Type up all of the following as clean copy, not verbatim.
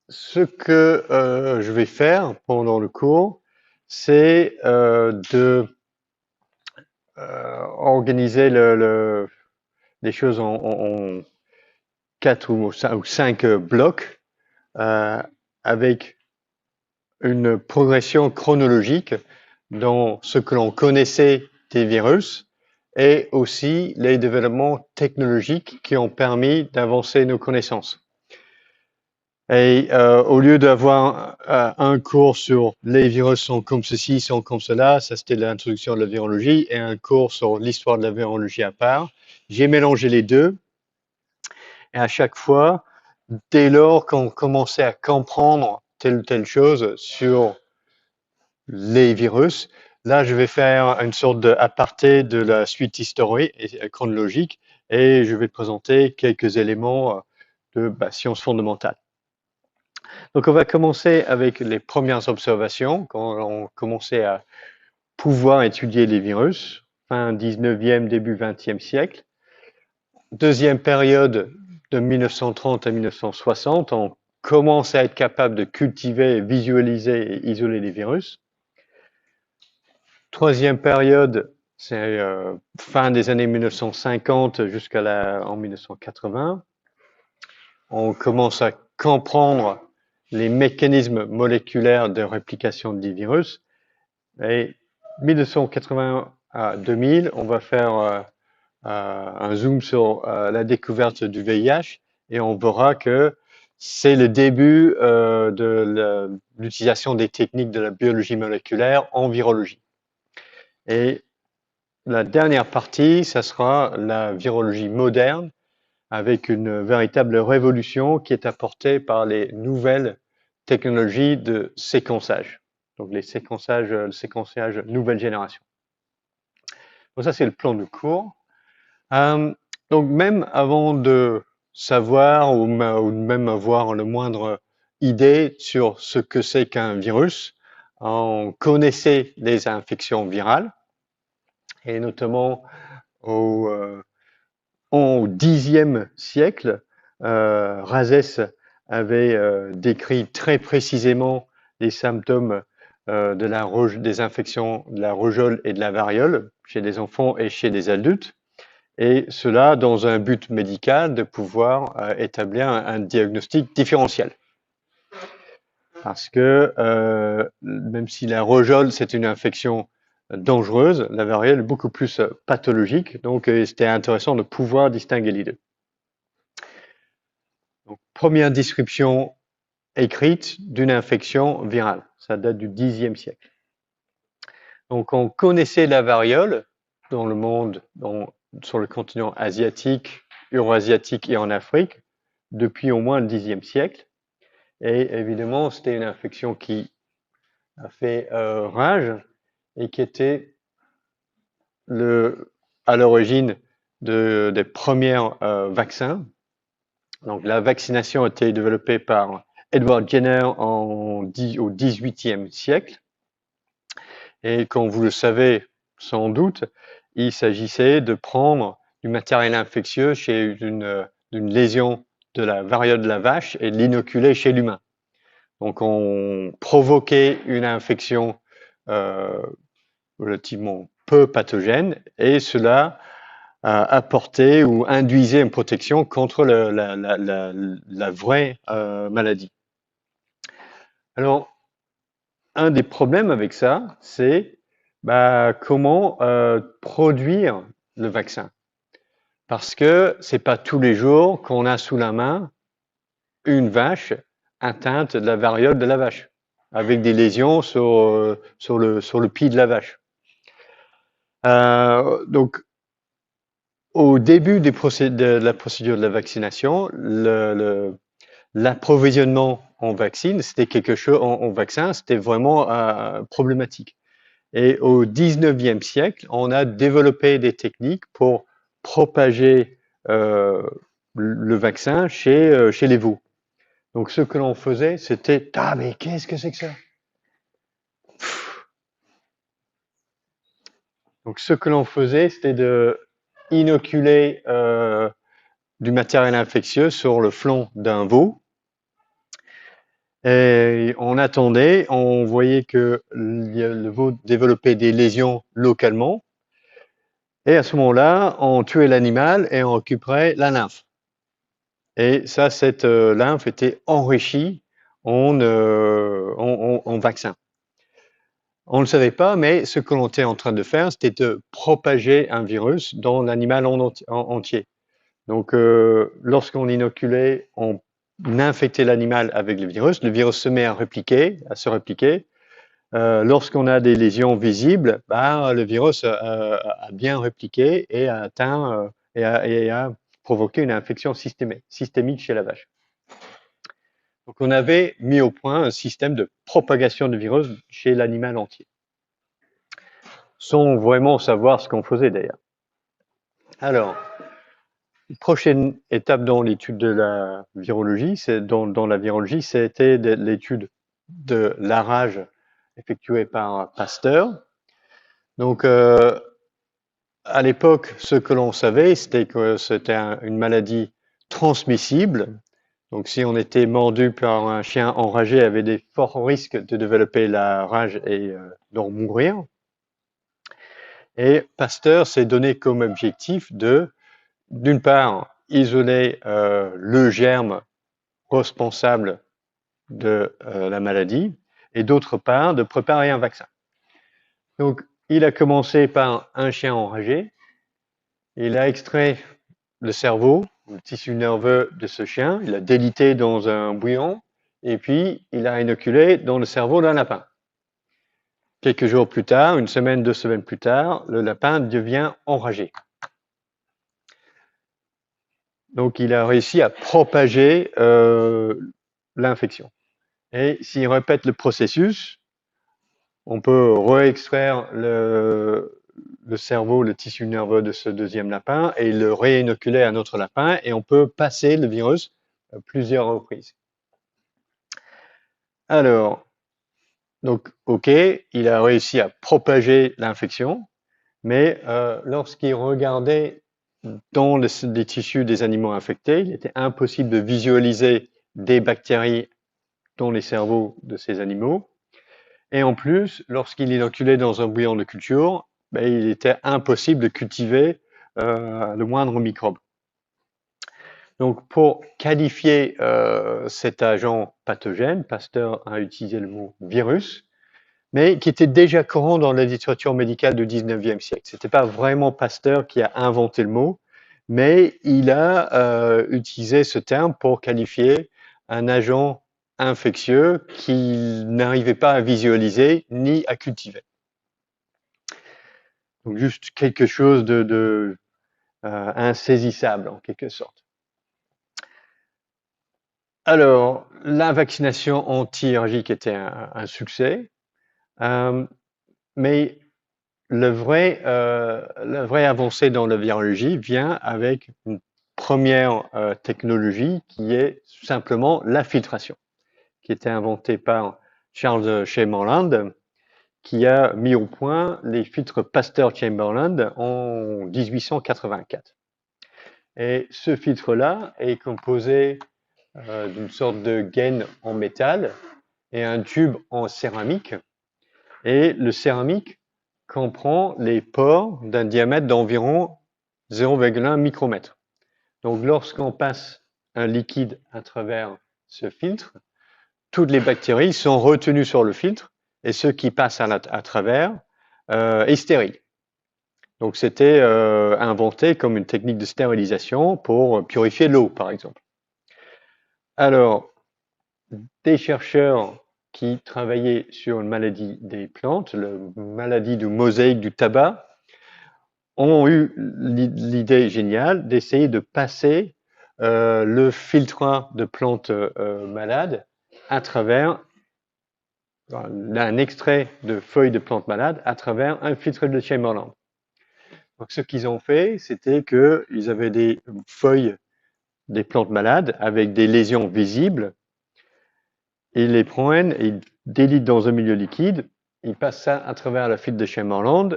Ce que je vais faire pendant le cours, c'est de organiser les choses en 4 ou 5 blocs euh, avec une progression chronologique dans ce que l'on connaissait des virus et aussi les développements technologiques qui ont permis d'avancer nos connaissances. Et au lieu d'avoir un cours sur les virus sont comme ceci, sont comme cela, ça c'était l'introduction de la virologie, et un cours sur l'histoire de la virologie à part, j'ai mélangé les deux. Et à chaque fois, dès lors qu'on commençait à comprendre telle ou telle chose sur les virus, là je vais faire une sorte d'aparté de la suite historique et chronologique, et je vais présenter quelques éléments de sciences fondamentales. Donc, on va commencer avec les premières observations, quand on commençait à pouvoir étudier les virus, fin 19e, début 20e siècle. Deuxième période de 1930 à 1960, on commence à être capable de cultiver, visualiser et isoler les virus. Troisième période, c'est fin des années 1950 en 1980. On commence à comprendre les mécanismes moléculaires de réplication des virus. Et 1980 à 2000, on va faire un zoom sur la découverte du VIH et on verra que c'est le début de l'utilisation des techniques de la biologie moléculaire en virologie. Et la dernière partie, ça sera la virologie moderne, avec une véritable révolution qui est apportée par les nouvelles technologies de séquençage. Donc le séquençage nouvelle génération. Donc ça, c'est le plan de cours. Donc même avant de savoir ou même avoir le moindre idée sur ce que c'est qu'un virus, on connaissait les infections virales, et notamment au Xe siècle, Rhazès avait décrit très précisément les symptômes des infections de la rougeole et de la variole chez les enfants et chez les adultes, et cela dans un but médical de pouvoir établir un diagnostic différentiel. Parce que même si la rougeole c'est une infection dangereuse, la variole est beaucoup plus pathologique, donc c'était intéressant de pouvoir distinguer les deux. Donc, première description écrite d'une infection virale, ça date du Xe siècle. Donc on connaissait la variole dans le monde, sur le continent asiatique, eurasiatique et en Afrique depuis au moins le Xe siècle. Et évidemment, c'était une infection qui a fait rage et qui était à l'origine des premiers vaccins. Donc la vaccination a été développée par Edward Jenner au XVIIIe siècle. Et comme vous le savez sans doute, il s'agissait de prendre du matériel infectieux chez une lésion de la variole de la vache et de l'inoculer chez l'humain. Donc on provoquait une infection relativement peu pathogène et cela apportait ou induisait une protection contre la vraie maladie. Alors, un des problèmes avec ça, c'est comment produire le vaccin. Parce que c'est pas tous les jours qu'on a sous la main une vache atteinte de la variole de la vache, avec des lésions sur le pied de la vache. Donc, au début de la procédure de la vaccination, l'approvisionnement en vaccin, c'était vraiment problématique. Et au XIXe siècle, on a développé des techniques pour propager le vaccin chez les veaux. Donc ce que l'on faisait, c'était « Ah, mais qu'est-ce que c'est que ça ?» Donc ce que l'on faisait, c'était de inoculer du matériel infectieux sur le flanc d'un veau. Et on attendait, on voyait que le veau développait des lésions localement. Et à ce moment-là, on tuait l'animal et on récupérait la lymphe. Et ça, cette lymphe était enrichie en vaccin. On ne le savait pas, mais ce que l'on était en train de faire, c'était de propager un virus dans l'animal entier. Donc, lorsqu'on inoculait, on infectait l'animal avec le virus se met à se répliquer. Lorsqu'on a des lésions visibles, le virus a bien répliqué et a atteint et a provoqué une infection systémique chez la vache. Donc, on avait mis au point un système de propagation de virus chez l'animal entier, sans vraiment savoir ce qu'on faisait d'ailleurs. Alors, prochaine étape dans l'étude de la virologie, dans la virologie, c'était l'étude de la rage effectuée par Pasteur. Donc, à l'époque, ce que l'on savait, c'était que c'était une maladie transmissible. Donc, si on était mordu par un chien enragé, avait des forts risques de développer la rage et d'en mourir. Et Pasteur s'est donné comme objectif d'une part, isoler le germe responsable de la maladie, et d'autre part, de préparer un vaccin. Donc, il a commencé par un chien enragé. Il a extrait le cerveau, le tissu nerveux de ce chien, il l'a délité dans un bouillon, et puis il a inoculé dans le cerveau d'un lapin. Quelques jours plus tard, une semaine, 2 semaines plus tard, le lapin devient enragé. Donc, il a réussi à propager l'infection. Et s'il répète le processus, on peut réextraire le cerveau, le tissu nerveux de ce deuxième lapin et le réinoculer à un autre lapin et on peut passer le virus à plusieurs reprises. Alors, donc, OK, il a réussi à propager l'infection, mais lorsqu'il regardait dans les tissus des animaux infectés, il était impossible de visualiser des bactéries dans les cerveaux de ces animaux. Et en plus, lorsqu'il inoculait dans un bouillon de culture, il était impossible de cultiver le moindre microbe. Donc, pour qualifier cet agent pathogène, Pasteur a utilisé le mot virus, mais qui était déjà courant dans la littérature médicale du 19e siècle. Ce n'était pas vraiment Pasteur qui a inventé le mot, mais il a utilisé ce terme pour qualifier un agent infectieux qu'il n'arrivait pas à visualiser ni à cultiver. Donc juste quelque chose de insaisissable en quelque sorte. Alors, la vaccination anti-allergique était un succès, mais la vraie avancée dans la virologie vient avec une première technologie qui est simplement la filtration, qui était inventée par Charles Chamberlain, qui a mis au point les filtres Pasteur-Chamberlain en 1884. Et ce filtre-là est composé d'une sorte de gaine en métal et un tube en céramique. Et le céramique comprend les pores d'un diamètre d'environ 0,1 micromètre. Donc lorsqu'on passe un liquide à travers ce filtre, toutes les bactéries sont retenues sur le filtre et ce qui passe à travers est stérile. Donc c'était inventé comme une technique de stérilisation pour purifier l'eau, par exemple. Alors, des chercheurs qui travaillaient sur une maladie des plantes, la maladie du mosaïque du tabac, ont eu l'idée géniale d'essayer de passer le filtre de plantes malades à travers un extrait de feuilles de plantes malades à travers un filtre de Chamberlain. Donc, ce qu'ils ont fait, c'était qu'ils avaient des feuilles des plantes malades avec des lésions visibles. Ils les prennent, ils délitent dans un milieu liquide, ils passent ça à travers le filtre de Chamberlain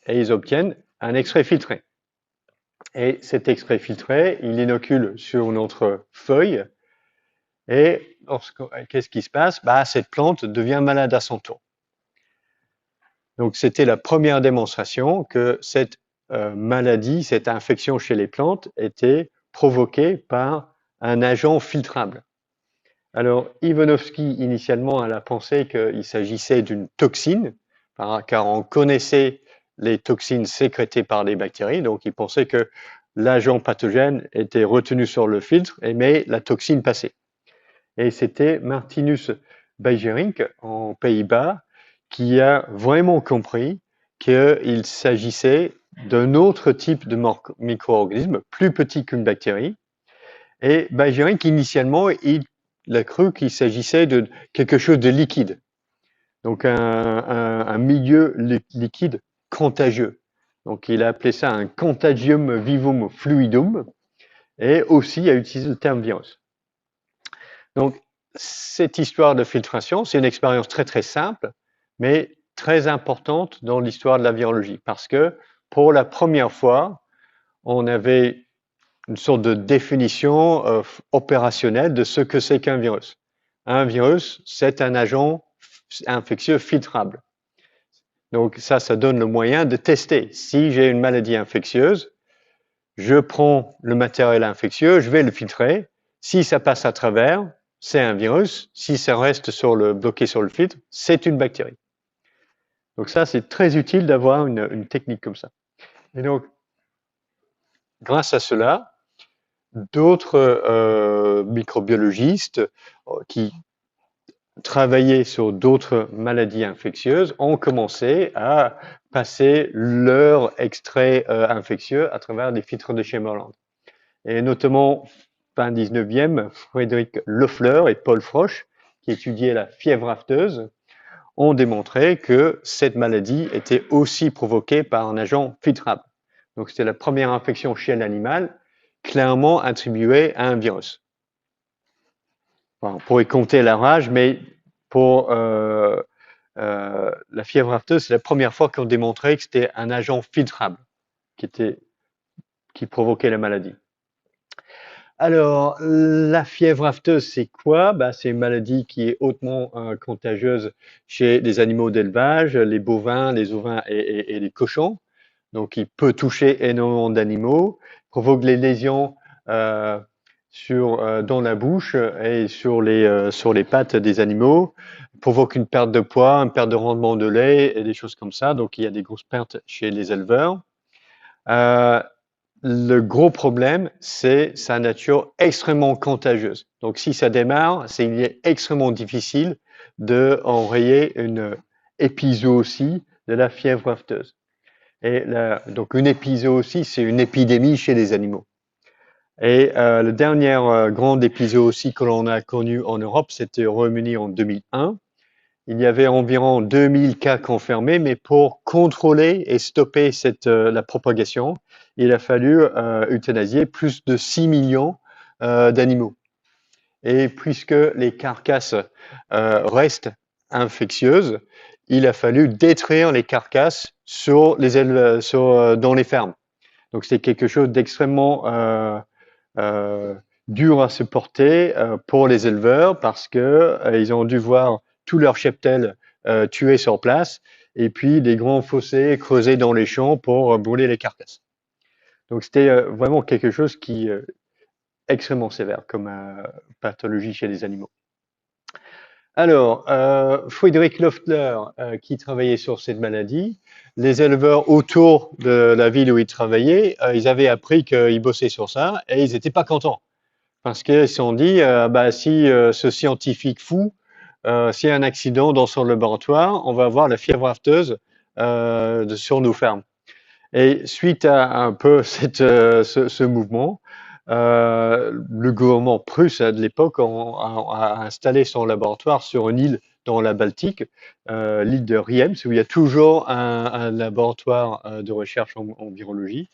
et ils obtiennent un extrait filtré. Et cet extrait filtré, ils l'inoculent sur une autre feuille Et qu'est-ce qui se passe? Cette plante devient malade à son tour. Donc, c'était la première démonstration que cette maladie, cette infection chez les plantes était provoquée par un agent filtrable. Alors, Ivanovski, initialement, elle a pensé qu'il s'agissait d'une toxine, car on connaissait les toxines sécrétées par les bactéries, donc il pensait que l'agent pathogène était retenu sur le filtre, mais la toxine passait. Et c'était Martinus Beijerinck, en Pays-Bas, qui a vraiment compris qu'il s'agissait d'un autre type de micro-organisme, plus petit qu'une bactérie. Et Beijerinck, initialement, il a cru qu'il s'agissait de quelque chose de liquide, donc un milieu liquide contagieux. Donc il a appelé ça un contagium vivum fluidum, et aussi a utilisé le terme virus. Donc cette histoire de filtration, c'est une expérience très très simple, mais très importante dans l'histoire de la virologie, parce que pour la première fois, on avait une sorte de définition opérationnelle de ce que c'est qu'un virus. Un virus, c'est un agent infectieux filtrable. Donc ça donne le moyen de tester. Si j'ai une maladie infectieuse, je prends le matériel infectieux, je vais le filtrer. Si ça passe à travers, c'est un virus. Si ça reste bloqué sur le filtre, c'est une bactérie. Donc ça, c'est très utile d'avoir une technique comme ça. Et donc, grâce à cela, d'autres microbiologistes qui travaillaient sur d'autres maladies infectieuses ont commencé à passer leurs extraits infectieux à travers des filtres de Chamberlain. Et notamment, fin 19e, Frédéric Loeffler et Paul Frosch, qui étudiaient la fièvre afteuse, ont démontré que cette maladie était aussi provoquée par un agent filtrable. Donc c'était la première infection chez l'animal clairement attribuée à un virus. Bon, on pourrait compter la rage, mais pour la fièvre afteuse, c'est la première fois qu'on démontrait que c'était un agent filtrable qui provoquait la maladie. Alors, la fièvre afteuse, c'est quoi? C'est une maladie qui est hautement contagieuse chez les animaux d'élevage, les bovins, les ovins et les cochons. Donc, il peut toucher énormément d'animaux, provoque les lésions dans la bouche et sur les pattes des animaux, provoque une perte de poids, une perte de rendement de lait et des choses comme ça. Donc, il y a des grosses pertes chez les éleveurs. Le gros problème, c'est sa nature extrêmement contagieuse. Donc, si ça démarre, il est extrêmement difficile d'enrayer une épizootie de la fièvre afteuse. Et donc, une épizootie, c'est une épidémie chez les animaux. Et la dernière grande épizootie que l'on a connue en Europe, c'était au Royaume-Uni en 2001. Il y avait environ 2000 cas confirmés, mais pour contrôler et stopper la propagation, il a fallu euthanasier plus de 6 millions d'animaux. Et puisque les carcasses restent infectieuses, il a fallu détruire les carcasses dans les fermes. Donc c'est quelque chose d'extrêmement dur à supporter pour les éleveurs parce que ils ont dû voir tout leur cheptel tué sur place et puis des grands fossés creusés dans les champs pour brûler les carcasses. Donc c'était vraiment quelque chose qui est extrêmement sévère comme pathologie chez les animaux. Alors, Frédéric Loeffler, qui travaillait sur cette maladie, les éleveurs autour de la ville où il travaillait, ils avaient appris qu'il bossait sur ça et ils n'étaient pas contents. Parce qu'ils se sont dit, si ce scientifique fou, s'il y a un accident dans son laboratoire, on va avoir la fièvre afteuse sur nos fermes. Et suite à un peu ce mouvement, le gouvernement prusse de l'époque a installé son laboratoire sur une île dans la Baltique, l'île de Riems, où il y a toujours un laboratoire de recherche en virologie.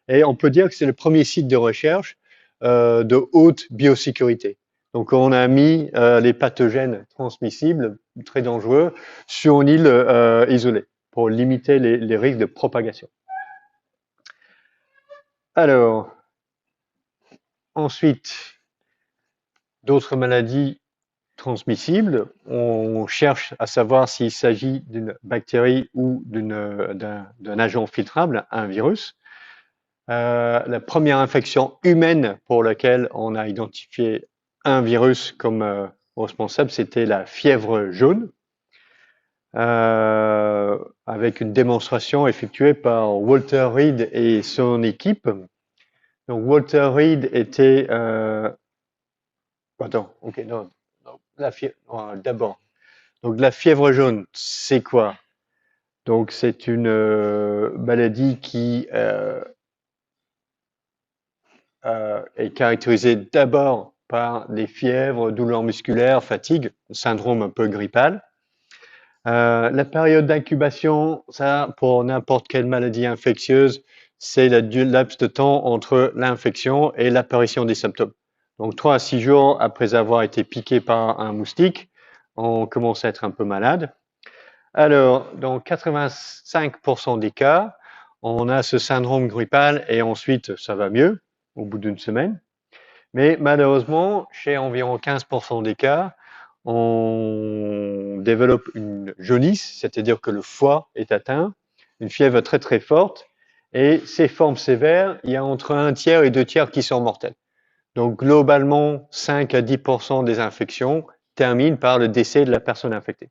Et on peut dire que c'est le premier site de recherche de haute biosécurité. Donc on a mis les pathogènes transmissibles, très dangereux, sur une île isolée pour limiter les risques de propagation. Alors, ensuite, d'autres maladies transmissibles, on cherche à savoir s'il s'agit d'une bactérie ou d'un agent filtrable, un virus. La première infection humaine pour laquelle on a identifié un virus comme responsable, c'était la fièvre jaune, avec une démonstration effectuée par Walter Reed et son équipe. Donc Walter Reed était... attends, ok, non, la fièvre, d'abord. Donc la fièvre jaune, c'est quoi? Donc c'est une maladie qui est caractérisée d'abord par des fièvres, douleurs musculaires, fatigue, syndrome un peu grippal. La période d'incubation, ça, pour n'importe quelle maladie infectieuse, c'est le laps de temps entre l'infection et l'apparition des symptômes. Donc 3 à 6 jours après avoir été piqué par un moustique, on commence à être un peu malade. Alors, dans 85% des cas, on a ce syndrome grippal et ensuite ça va mieux au bout d'une semaine. Mais malheureusement, chez environ 15% des cas, on développe une jaunisse, c'est-à-dire que le foie est atteint, une fièvre très très forte, et ces formes sévères, il y a entre 1/3 et 2/3 qui sont mortelles. Donc globalement, 5 à 10% des infections terminent par le décès de la personne infectée.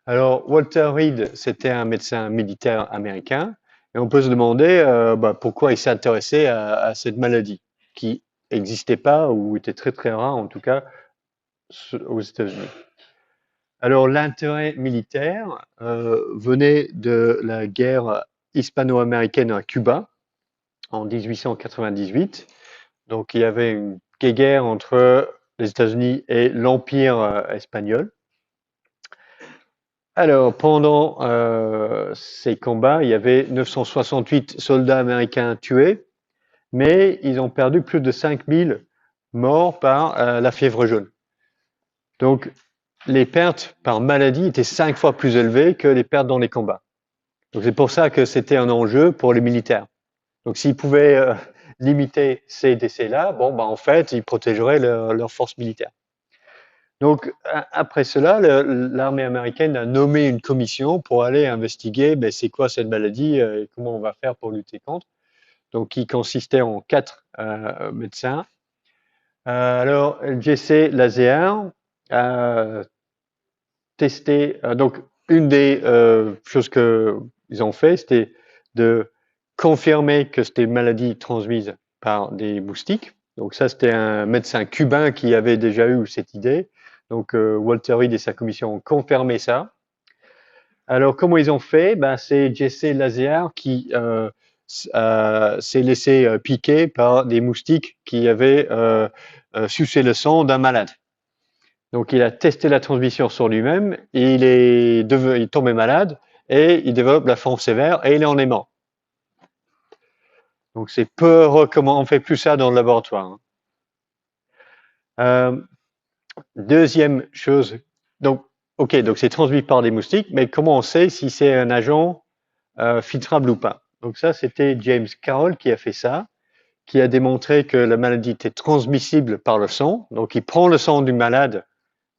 Alors, Walter Reed, c'était un médecin militaire américain, et on peut se demander pourquoi il s'est intéressé à cette maladie, qui n'existait pas ou était très très rare, en tout cas aux États-Unis. Alors, l'intérêt militaire venait de la guerre hispano-américaine à Cuba en 1898. Donc, il y avait une guerre entre les États-Unis et l'Empire espagnol. Alors, pendant ces combats, il y avait 968 soldats américains tués, mais ils ont perdu plus de 5000 morts par la fièvre jaune. Donc, les pertes par maladie étaient 5 fois plus élevées que les pertes dans les combats. Donc, c'est pour ça que c'était un enjeu pour les militaires. Donc, s'ils pouvaient limiter ces décès-là, bon, en fait, ils protégeraient leurs forces militaires. Donc, après cela, l'armée américaine a nommé une commission pour aller investiguer c'est quoi cette maladie et comment on va faire pour lutter contre. Donc, qui consistait en 4 médecins. Alors, Jesse Lazear a testé. Donc, une des choses qu'ils ont fait, c'était de confirmer que c'était une maladie transmise par des moustiques. Donc, ça, c'était un médecin cubain qui avait déjà eu cette idée. Donc, Walter Reed et sa commission ont confirmé ça. Alors, comment ils ont fait? C'est Jesse Lazear qui s'est laissé piquer par des moustiques qui avaient sucé le sang d'un malade. Donc, il a testé la transmission sur lui-même, et il est tombé malade, et il développe la forme sévère, et il en est mort. Donc, c'est peu recommandé. On fait plus ça dans le laboratoire. Deuxième chose, donc c'est transmis par des moustiques, mais comment on sait si c'est un agent filtrable ou pas? Donc ça, c'était James Carroll qui a fait ça, qui a démontré que la maladie était transmissible par le sang. Donc, il prend le sang du malade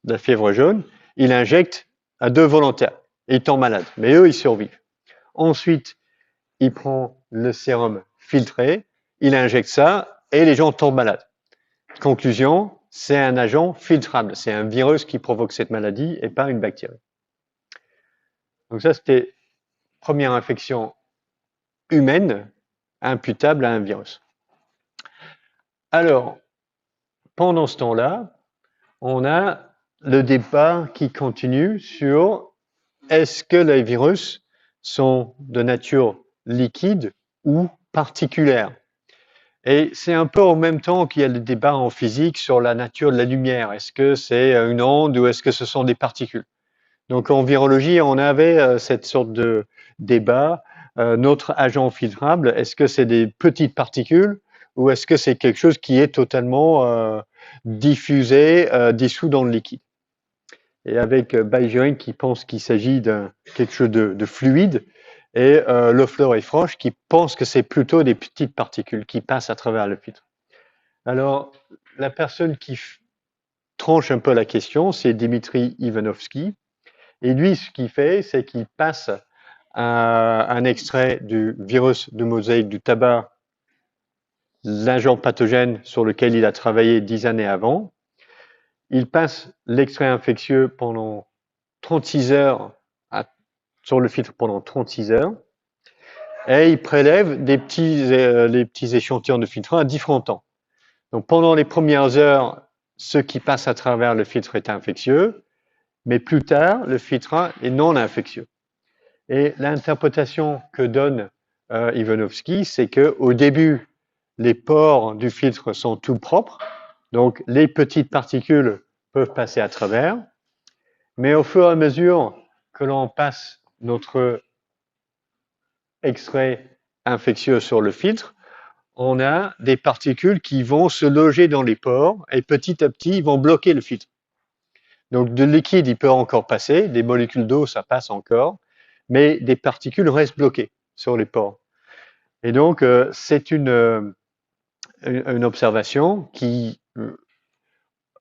de la fièvre jaune, il injecte à 2 volontaires, et ils tombent malades, mais eux, ils survivent. Ensuite, il prend le sérum filtré, il injecte ça, et les gens tombent malades. Conclusion, c'est un agent filtrable, c'est un virus qui provoque cette maladie et pas une bactérie. Donc ça, c'était première infection humaine imputable à un virus. Alors, pendant ce temps-là, on a le débat qui continue sur est-ce que les virus sont de nature liquide ou particulière? Et c'est un peu en même temps qu'il y a le débat en physique sur la nature de la lumière. Est-ce que c'est une onde ou est-ce que ce sont des particules? Donc en virologie, on avait cette sorte de débat. Notre agent filtrable, est-ce que c'est des petites particules ou est-ce que c'est quelque chose qui est totalement diffusé, dissous dans le liquide? Et avec Baijering qui pense qu'il s'agit de quelque chose de fluide, et Loeffler et Frosch qui pensent que c'est plutôt des petites particules qui passent à travers le filtre. Alors, la personne qui tranche un peu la question, c'est Dimitri Ivanovski. Et lui, ce qu'il fait, c'est qu'il passe un extrait du virus de mosaïque du tabac, l'agent pathogène sur lequel il a travaillé 10 années avant. Il passe l'extrait infectieux pendant 36 heures sur le filtre pendant 36 heures et il prélève les petits échantillons de filtrant à différents temps. Donc pendant les premières heures, ce qui passe à travers le filtre est infectieux, mais plus tard, le filtre est non infectieux. Et l'interprétation que donne Ivanovski, c'est qu'au début, les pores du filtre sont tout propres, donc les petites particules peuvent passer à travers, mais au fur et à mesure que l'on passe notre extrait infectieux sur le filtre, on a des particules qui vont se loger dans les pores et petit à petit, ils vont bloquer le filtre. Donc de liquide, il peut encore passer, des molécules d'eau, ça passe encore, mais des particules restent bloquées sur les pores. Et donc, c'est une observation qui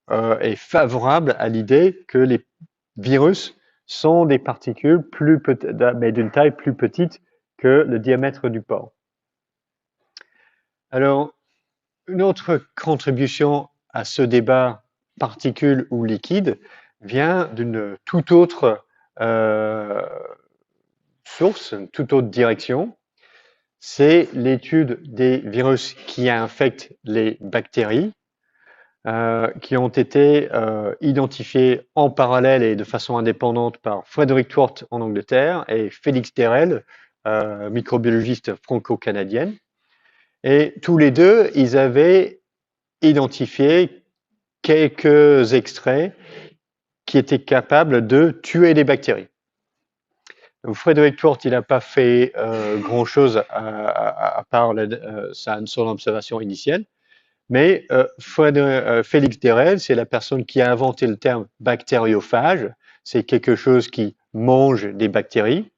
est favorable à l'idée que les virus sont des particules mais d'une taille plus petite que le diamètre du pore. Alors, une autre contribution à ce débat particules ou liquide vient d'une toute autre source, une toute autre direction. C'est l'étude des virus qui infectent les bactéries, qui ont été identifiés en parallèle et de façon indépendante par Frederick Twort en Angleterre et Félix Derel, microbiologiste franco-canadienne. Et tous les deux, ils avaient identifié quelques extraits qui étaient capables de tuer les bactéries. Donc Frederick Twort, il n'a pas fait grand-chose à part son observation initiale, mais Félix Derel, c'est la personne qui a inventé le terme bactériophage, c'est quelque chose qui mange des bactéries,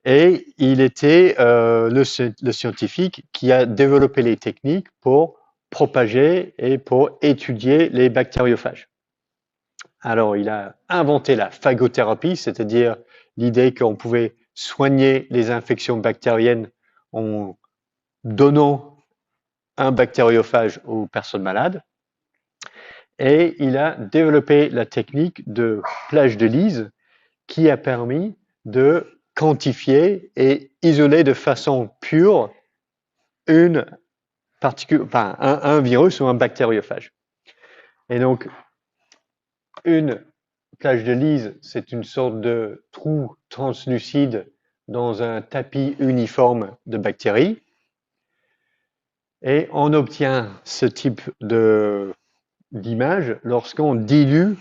et il était le scientifique qui a développé les techniques pour propager et pour étudier les bactériophages. Alors, il a inventé la phagothérapie, c'est-à-dire l'idée qu'on pouvait soigner les infections bactériennes en donnant un bactériophage aux personnes malades. Et il a développé la technique de plage de Lise qui a permis de quantifier et isoler de façon pure une particule, enfin, un virus ou un bactériophage. Et donc, une plage de Lise, c'est une sorte de trou translucide dans un tapis uniforme de bactéries. Et on obtient ce type d'image lorsqu'on dilue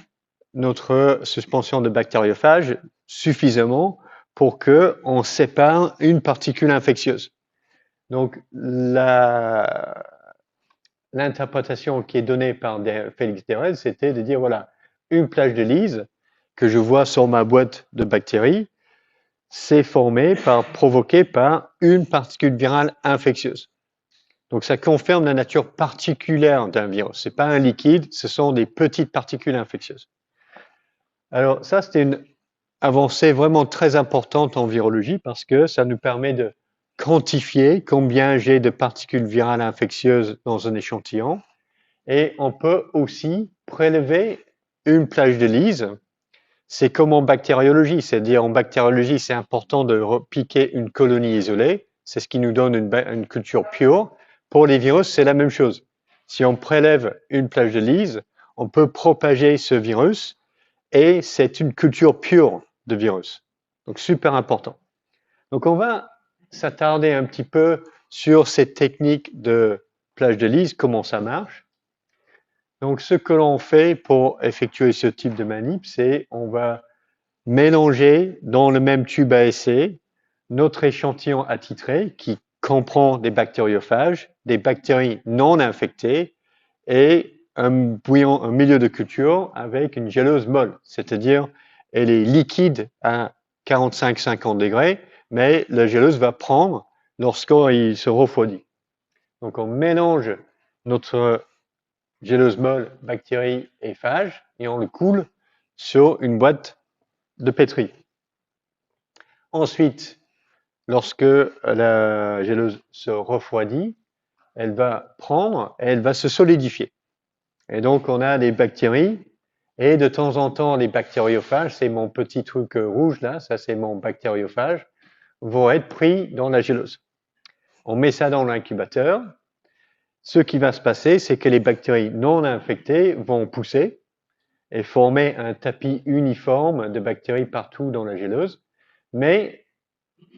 notre suspension de bactériophage suffisamment pour qu'on sépare une particule infectieuse. Donc, l'interprétation qui est donnée par Félix Derel, c'était de dire, voilà, une plage de Lise que je vois sur ma boîte de bactéries, c'est provoqué par une particule virale infectieuse. Donc, ça confirme la nature particulière d'un virus. Ce n'est pas un liquide, ce sont des petites particules infectieuses. Alors, ça, c'était une avancée vraiment très importante en virologie parce que ça nous permet de quantifier combien j'ai de particules virales infectieuses dans un échantillon. Et on peut aussi prélever une plage de Lise. C'est comme en bactériologie, c'est-à-dire en bactériologie, c'est important de piquer une colonie isolée. C'est ce qui nous donne une culture pure. Pour les virus, c'est la même chose. Si on prélève une plage de Lise, on peut propager ce virus et c'est une culture pure de virus. Donc, super important. Donc, on va s'attarder un petit peu sur cette technique de plage de Lise, comment ça marche. Donc, ce que l'on fait pour effectuer ce type de manip, c'est on va mélanger dans le même tube à essai notre échantillon attitré qui comprend des bactériophages, des bactéries non infectées et un milieu de culture avec une gélose molle, c'est-à-dire elle est liquide à 45-50 degrés, mais la géleuse va prendre lorsqu'il se refroidit. Donc on mélange notre gélose molle, bactéries et phages, et on le coule sur une boîte de pétri. Ensuite, lorsque la gélose se refroidit, elle va prendre et elle va se solidifier. Et donc, on a des bactéries, et de temps en temps, les bactériophages, c'est mon petit truc rouge là, ça c'est mon bactériophage, vont être pris dans la gélose. On met ça dans l'incubateur. Ce qui va se passer, c'est que les bactéries non infectées vont pousser et former un tapis uniforme de bactéries partout dans la gélose. Mais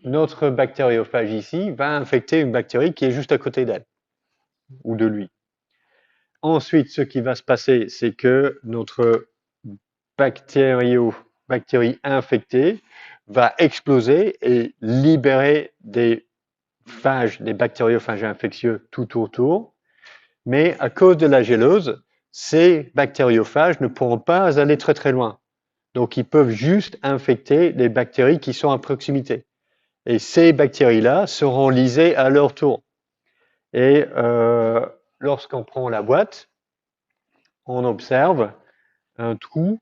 notre bactériophage ici va infecter une bactérie qui est juste à côté d'elle ou de lui. Ensuite, ce qui va se passer, c'est que notre bactérie infectée va exploser et libérer des phages, des bactériophages infectieux tout autour. Mais à cause de la gélose, ces bactériophages ne pourront pas aller très très loin. Donc, ils peuvent juste infecter les bactéries qui sont à proximité. Et ces bactéries-là seront lysées à leur tour. Et lorsqu'on prend la boîte, on observe un trou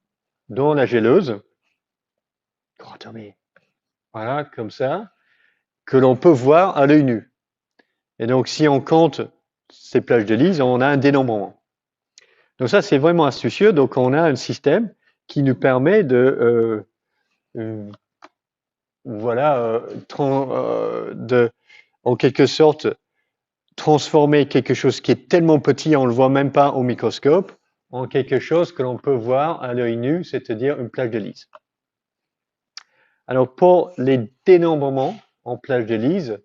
dans la gélose. Voilà, comme ça, que l'on peut voir à l'œil nu. Et donc, si on compte ces plages de lyse, on a un dénombrement. Donc ça, c'est vraiment astucieux. Donc, on a un système qui nous permet de, en quelque sorte, transformer quelque chose qui est tellement petit, on ne le voit même pas au microscope, en quelque chose que l'on peut voir à l'œil nu, c'est-à-dire une plage de lyse. Alors, pour les dénombrements en plage de lyse,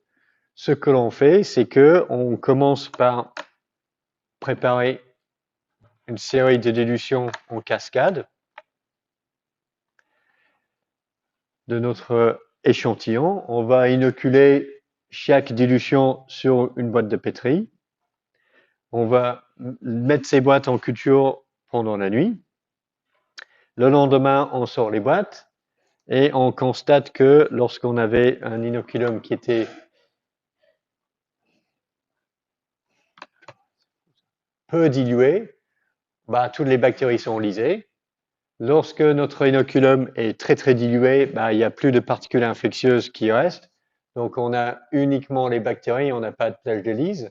ce que l'on fait, c'est que on commence par préparer une série de dilutions en cascade de notre échantillon. On va inoculer chaque dilution sur une boîte de pétri. On va mettre ces boîtes en culture pendant la nuit. Le lendemain, on sort les boîtes et on constate que lorsqu'on avait un inoculum qui était peu dilué, toutes les bactéries sont lysées. Lorsque notre inoculum est très très dilué, il n'y a plus de particules infectieuses qui restent. Donc on a uniquement les bactéries, on n'a pas de plage de lyse.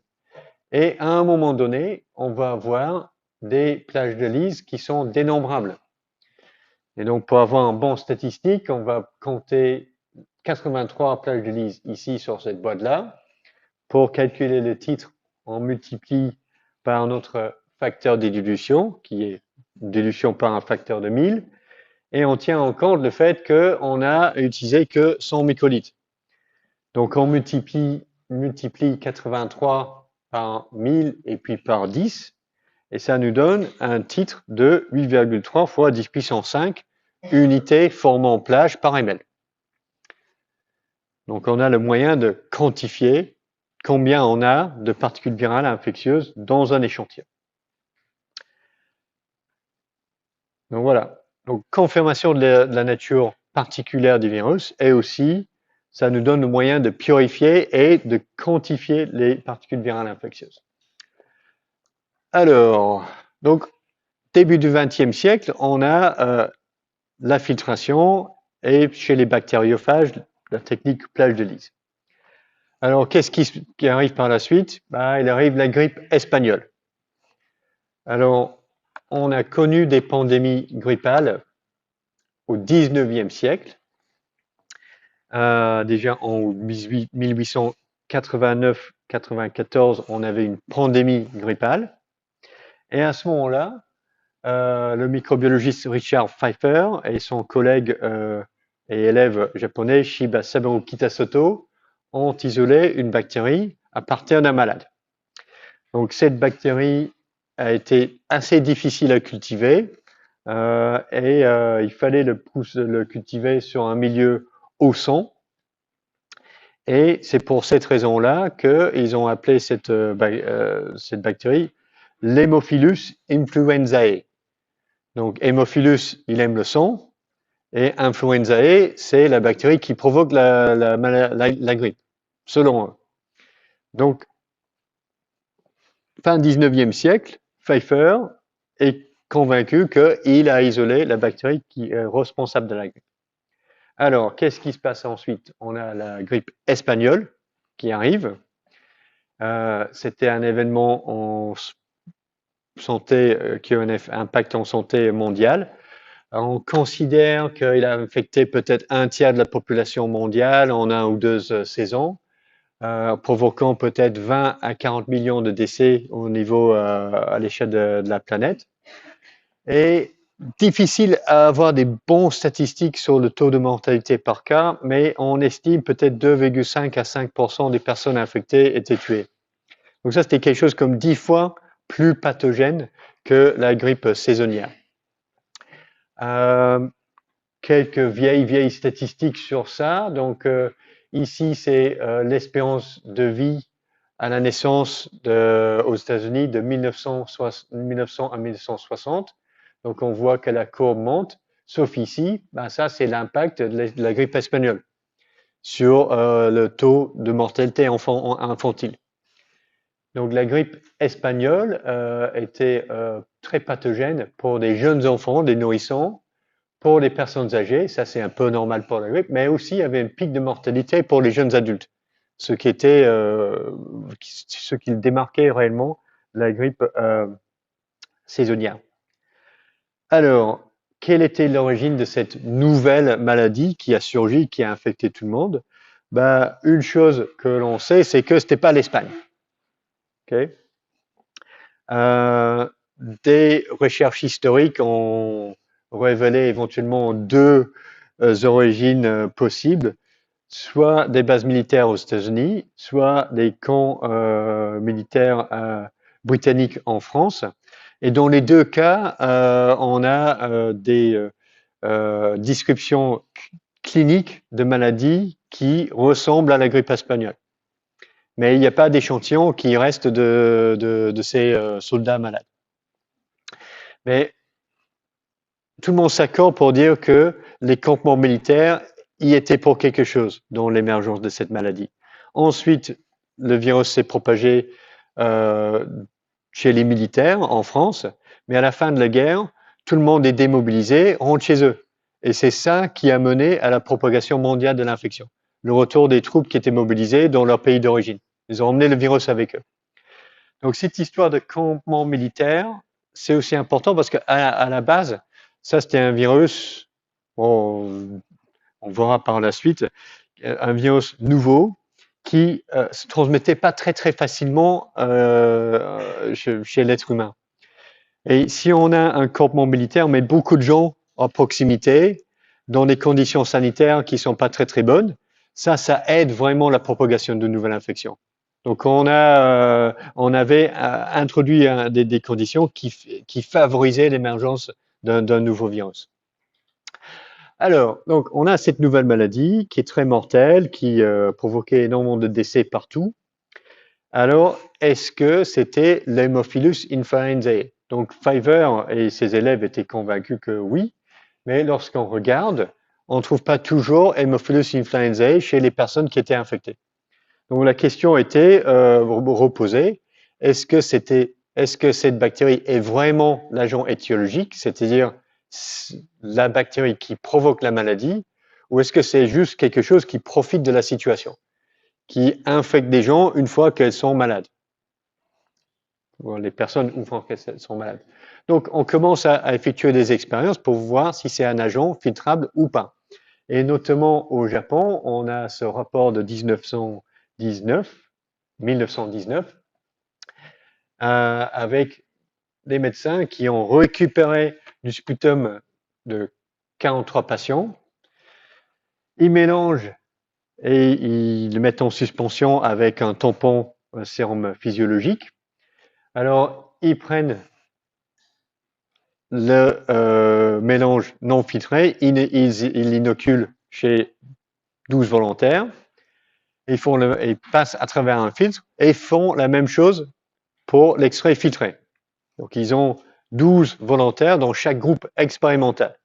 Et à un moment donné, on va avoir des plages de lyse qui sont dénombrables. Et donc pour avoir un bon statistique, on va compter 83 plages de lyse ici sur cette boîte-là. Pour calculer le titre, on multiplie par notre facteur de dilution, qui est une dilution par un facteur de 1000, et on tient en compte le fait qu'on a utilisé que 100 microlitres. Donc on multiplie 83 par 1000 et puis par 10, et ça nous donne un titre de 8,3 fois 10 puissance 5 unités formant plage par ml. Donc on a le moyen de quantifier combien on a de particules virales infectieuses dans un échantillon. Donc voilà. Donc confirmation de la nature particulière du virus, et aussi ça nous donne le moyen de purifier et de quantifier les particules virales infectieuses. Alors, donc début du XXe siècle, on a la filtration et chez les bactériophages, la technique plage de lyse. Alors, qu'est-ce qui arrive par la suite? Il arrive la grippe espagnole. Alors, on a connu des pandémies grippales au XIXe siècle. Déjà en 1889-94, on avait une pandémie grippale. Et à ce moment-là, le microbiologiste Richard Pfeiffer et son collègue et élève japonais Shiba Sabaru Kitasoto ont isolé une bactérie à partir d'un malade. Donc cette bactérie a été assez difficile à cultiver et il fallait le cultiver sur un milieu au son. Et c'est pour cette raison-là qu'ils ont appelé cette bactérie l'Haemophilus influenzae. Donc, Haemophilus, il aime le son, et Influenzae, c'est la bactérie qui provoque la grippe, selon eux. Donc, fin 19e siècle, Pfeiffer est convaincu qu'il a isolé la bactérie qui est responsable de la grippe. Alors, qu'est-ce qui se passe ensuite? On a la grippe espagnole qui arrive. C'était un événement en santé qui a un impact en santé mondiale. On considère qu'il a infecté peut-être un tiers de la population mondiale en 1 ou 2 saisons, provoquant peut-être 20 à 40 millions de décès au niveau à l'échelle de la planète. Et difficile à avoir des bons statistiques sur le taux de mortalité par cas, mais on estime peut-être 2,5 à 5% des personnes infectées étaient tuées. Donc ça, c'était quelque chose comme 10 fois plus pathogène que la grippe saisonnière. Quelques vieilles statistiques sur ça. Donc ici, c'est l'espérance de vie à la naissance aux États-Unis de 1900 à 1960. Donc on voit que la courbe monte, sauf ici, ben ça c'est l'impact de la grippe espagnole sur le taux de mortalité infantile. Donc la grippe espagnole était très pathogène pour des jeunes enfants, des nourrissons, pour les personnes âgées, ça c'est un peu normal pour la grippe, mais aussi il y avait un pic de mortalité pour les jeunes adultes, ce qui démarquait réellement la grippe saisonnière. Alors, quelle était l'origine de cette nouvelle maladie qui a surgi, qui a infecté tout le monde? Ben, une chose que l'on sait, c'est que c'était pas l'Espagne. Okay? Des recherches historiques ont révélé éventuellement 2 origines possibles, soit des bases militaires aux États-Unis, soit des camps militaires britanniques en France. Et dans les 2 cas, on a des descriptions cliniques de maladies qui ressemblent à la grippe espagnole. Mais il n'y a pas d'échantillon qui reste de ces soldats malades. Mais tout le monde s'accorde pour dire que les campements militaires y étaient pour quelque chose dans l'émergence de cette maladie. Ensuite, le virus s'est propagé chez les militaires en France, mais à la fin de la guerre, tout le monde est démobilisé, rentre chez eux. Et c'est ça qui a mené à la propagation mondiale de l'infection. Le retour des troupes qui étaient mobilisées dans leur pays d'origine. Ils ont emmené le virus avec eux. Donc cette histoire de campement militaire, c'est aussi important parce qu'à la base, ça c'était un virus, on verra par la suite, un virus nouveau qui se transmettait pas très facilement chez l'être humain. Et si on a un campement militaire, on met beaucoup de gens en proximité, dans des conditions sanitaires qui sont pas très bonnes, ça aide vraiment la propagation de nouvelles infections. Donc on avait introduit des conditions qui favorisaient l'émergence d'un nouveau virus. Alors, donc on a cette nouvelle maladie qui est très mortelle, qui provoquait énormément de décès partout. Alors, est-ce que c'était l'Haemophilus influenzae? Donc Pfeiffer et ses élèves étaient convaincus que oui, mais lorsqu'on regarde, on ne trouve pas toujours Haemophilus influenzae chez les personnes qui étaient infectées. Donc la question était reposée, est-ce que cette bactérie est vraiment l'agent étiologique, c'est-à-dire la bactérie qui provoque la maladie, ou est-ce que c'est juste quelque chose qui profite de la situation, qui infecte des gens une fois qu'elles sont malades? Les personnes une fois qu'elles sont malades. Donc on commence à effectuer des expériences pour voir si c'est un agent filtrable ou pas. Et notamment au Japon, on a ce rapport de 1919, avec des médecins qui ont récupéré du sputum de 43 patients. Ils mélangent et ils le mettent en suspension avec un tampon, un sérum physiologique. Alors, ils prennent le mélange non filtré, ils l'inoculent chez 12 volontaires. Ils passent à travers un filtre et font la même chose pour l'extrait filtré. Donc, ils ont 12 volontaires dans chaque groupe expérimental.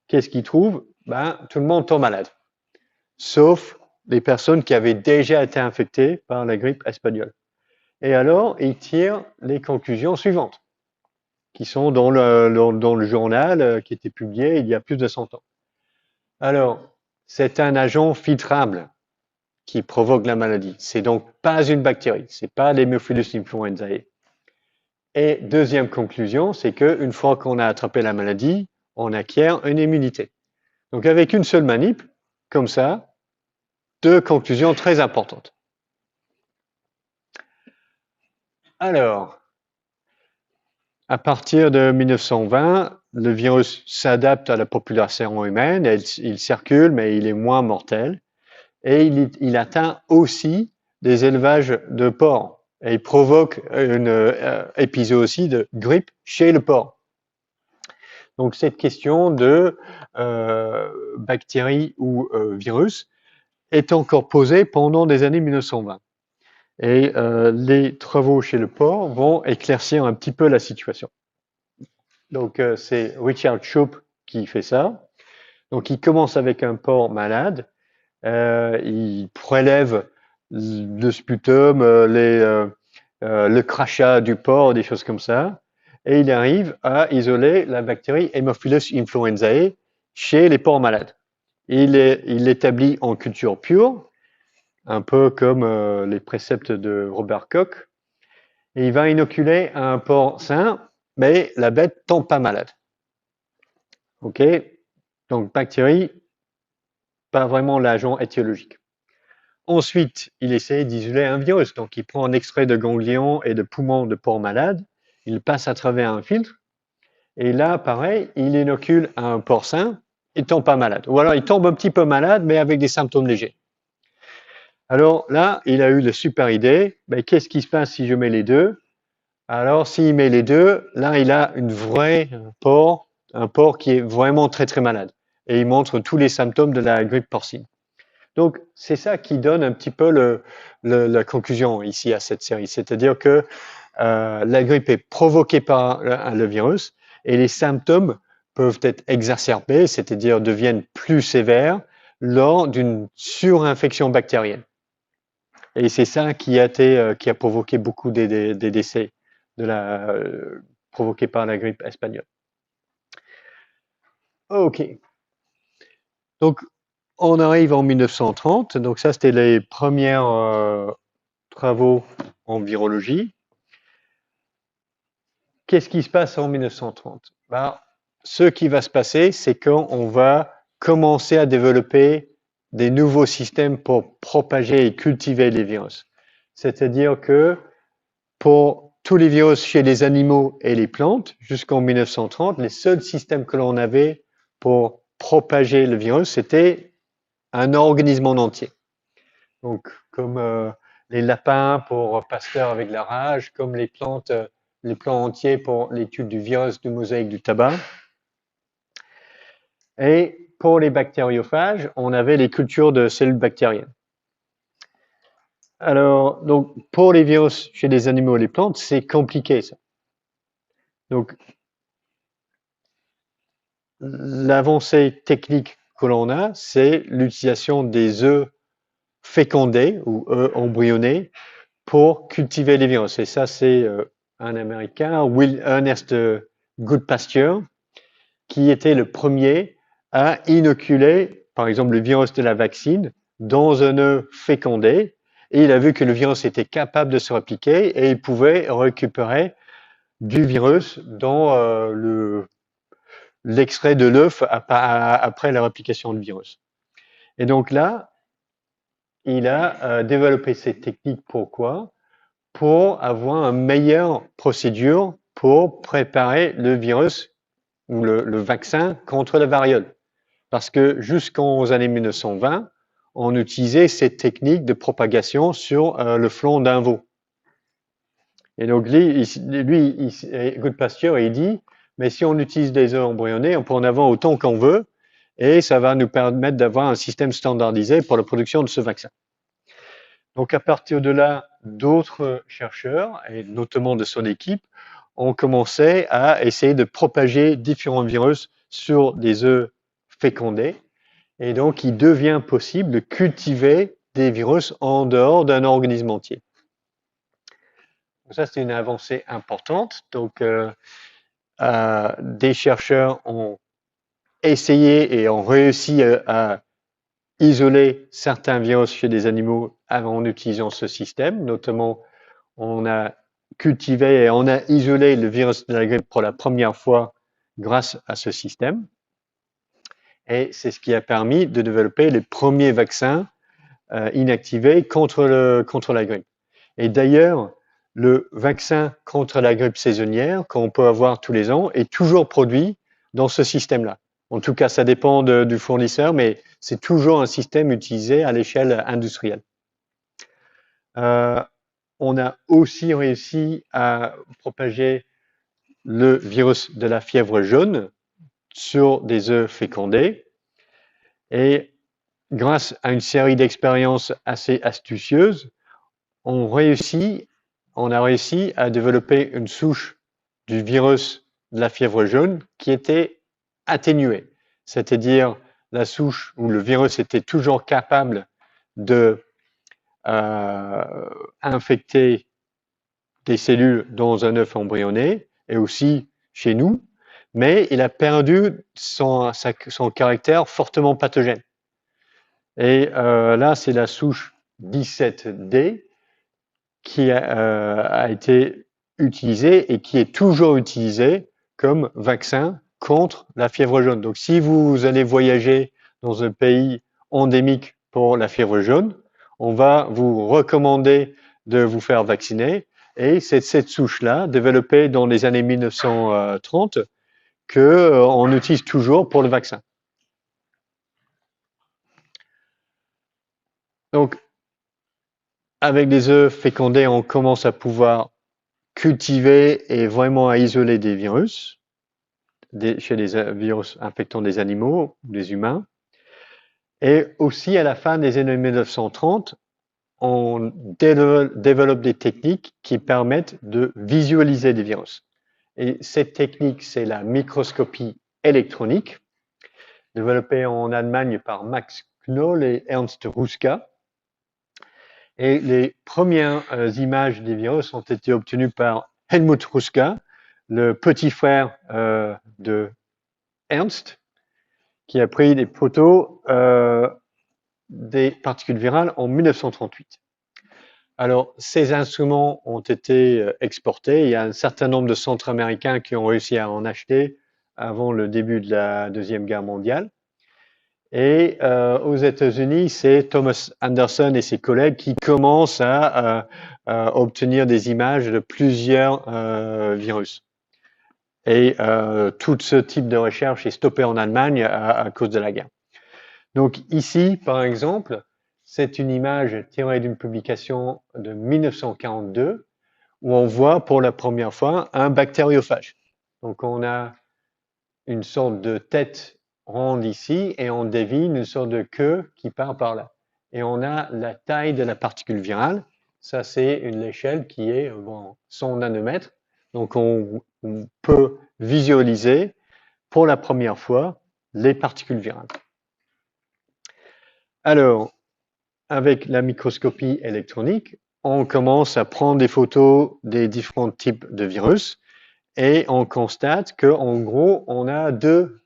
Qu'est-ce qu'ils trouvent? Tout le monde tombe malade, sauf les personnes qui avaient déjà été infectées par la grippe espagnole. Et alors, ils tirent les conclusions suivantes. qui sont dans le journal qui était publié il y a plus de 100 ans. Alors, c'est un agent filtrable qui provoque la maladie. C'est donc pas une bactérie, c'est pas l'Haemophilus influenzae. Et deuxième conclusion, c'est qu'une fois qu'on a attrapé la maladie, on acquiert une immunité. Donc avec une seule manip, comme ça, deux conclusions très importantes. Alors, à partir de 1920, le virus s'adapte à la population humaine, il circule, mais il est moins mortel. Et il atteint aussi des élevages de porcs. Et il provoque une épisode aussi de grippe chez le porc. Donc cette question de bactéries ou virus est encore posée pendant des années 1920. Et les travaux chez le porc vont éclaircir un petit peu la situation. Donc c'est Richard Shoup qui fait ça. Donc il commence avec un porc malade. Il prélève le sputum, le crachat du porc, des choses comme ça, et il arrive à isoler la bactérie Haemophilus influenzae chez les porcs malades. Il l'établit en culture pure, un peu comme les préceptes de Robert Koch, et il va inoculer un porc sain, mais la bête tombe pas malade. Ok, donc bactérie, pas vraiment l'agent étiologique. Ensuite, il essaie d'isoler un virus. Donc, il prend un extrait de ganglion et de poumon de porc malade, il passe à travers un filtre, et là, pareil, il inocule un porc sain, il tombe pas malade. Ou alors, il tombe un petit peu malade, mais avec des symptômes légers. Alors là, il a eu la super idée, ben, qu'est-ce qui se passe si je mets les deux? Alors, s'il met les deux, là, il a une vraie porc, un porc qui est vraiment très, très malade. Et il montre tous les symptômes de la grippe porcine. Donc, c'est ça qui donne un petit peu la conclusion ici à cette série. C'est-à-dire que la grippe est provoquée par le virus et les symptômes peuvent être exacerbés, c'est-à-dire deviennent plus sévères lors d'une surinfection bactérienne. Et c'est ça qui a provoqué beaucoup des décès provoqués par la grippe espagnole. OK. Donc, on arrive en 1930. Donc, ça, c'était les premiers travaux en virologie. Qu'est-ce qui se passe en 1930? Ben, ce qui va se passer, c'est qu'on va commencer à développer des nouveaux systèmes pour propager et cultiver les virus. C'est-à-dire que pour tous les virus chez les animaux et les plantes, jusqu'en 1930, les seuls systèmes que l'on avait pour propager le virus, c'était un organisme en entier. Donc, comme les lapins pour Pasteur avec la rage, comme les plantes, les plants entiers pour l'étude du virus du mosaïque du tabac. Et pour les bactériophages, on avait les cultures de cellules bactériennes. Alors, donc, pour les virus chez les animaux et les plantes, c'est compliqué, ça. Donc, l'avancée technique que l'on a, c'est l'utilisation des œufs fécondés ou œufs embryonnés pour cultiver les virus. Et ça, c'est un Américain, Ernest Goodpasture, qui était le premier à inoculer, par exemple, le virus de la vaccine dans un œuf fécondé. Et il a vu que le virus était capable de se répliquer et il pouvait récupérer du virus dans l'extrait de l'œuf après la réplication du virus. Et donc là, il a développé cette technique. Pourquoi? Pour avoir une meilleure procédure pour préparer le virus ou le vaccin contre la variole. Parce que jusqu'aux années 1920, on utilisait cette technique de propagation sur le flanc d'un veau. Et donc lui Goodpasture, il dit, mais si on utilise des œufs embryonnés, on peut en avoir autant qu'on veut, et ça va nous permettre d'avoir un système standardisé pour la production de ce vaccin. Donc à partir de là, d'autres chercheurs, et notamment de son équipe, ont commencé à essayer de propager différents virus sur des œufs fécondés. Et donc, il devient possible de cultiver des virus en dehors d'un organisme entier. Donc ça, c'est une avancée importante. Donc, des chercheurs ont essayé et ont réussi à isoler certains virus chez des animaux en utilisant ce système. Notamment, on a cultivé et on a isolé le virus de la grippe pour la première fois grâce à ce système. Et c'est ce qui a permis de développer les premiers vaccins inactivés contre la grippe. Et d'ailleurs, le vaccin contre la grippe saisonnière qu'on peut avoir tous les ans est toujours produit dans ce système-là. En tout cas, ça dépend du fournisseur, mais c'est toujours un système utilisé à l'échelle industrielle. On a aussi réussi à propager le virus de la fièvre jaune sur des œufs fécondés. Et grâce à une série d'expériences assez astucieuses, on a réussi à développer une souche du virus de la fièvre jaune qui était atténuée. C'est-à-dire la souche où le virus était toujours capable de infecter des cellules dans un œuf embryonné et aussi chez nous, mais il a perdu son caractère fortement pathogène. Et là, c'est la souche 17D qui a été utilisée et qui est toujours utilisée comme vaccin contre la fièvre jaune. Donc, si vous allez voyager dans un pays endémique pour la fièvre jaune, on va vous recommander de vous faire vacciner. Et c'est cette souche-là, développée dans les années 1930, qu'on utilise toujours pour le vaccin. Donc, avec des œufs fécondés, on commence à pouvoir cultiver et vraiment à isoler des virus chez les virus infectant des animaux, des humains. Et aussi, à la fin des années 1930, on développe des techniques qui permettent de visualiser des virus. Et cette technique, c'est la microscopie électronique, développée en Allemagne par Max Knoll et Ernst Ruska. Et les premières images des virus ont été obtenues par Helmut Ruska, le petit frère de Ernst, qui a pris des photos des particules virales en 1938. Alors, ces instruments ont été exportés. Il y a un certain nombre de centres américains qui ont réussi à en acheter avant le début de la Deuxième Guerre mondiale. Et aux États-Unis, c'est Thomas Anderson et ses collègues qui commencent à obtenir des images de plusieurs virus. Et tout ce type de recherche est stoppé en Allemagne à cause de la guerre. Donc ici, par exemple, c'est une image tirée d'une publication de 1942 où on voit pour la première fois un bactériophage. Donc on a une sorte de tête ronde ici et on devine une sorte de queue qui part par là. Et on a la taille de la particule virale. Ça, c'est une échelle qui est 100 nanomètres. Donc on peut visualiser pour la première fois les particules virales. Alors, avec la microscopie électronique, on commence à prendre des photos des différents types de virus et on constate qu'en gros, on a deux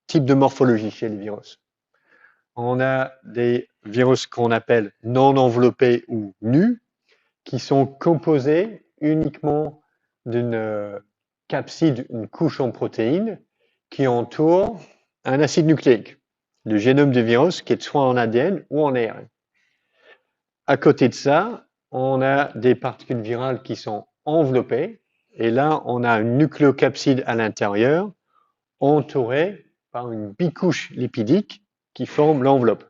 types de morphologie chez les virus. On a des virus qu'on appelle non enveloppés ou nus, qui sont composés uniquement d'une capside, une couche en protéines, qui entoure un acide nucléique, le génome du virus qui est soit en ADN ou en ARN. À côté de ça, on a des particules virales qui sont enveloppées, et là, on a une nucléocapside à l'intérieur, entourée par une bicouche lipidique qui forme l'enveloppe.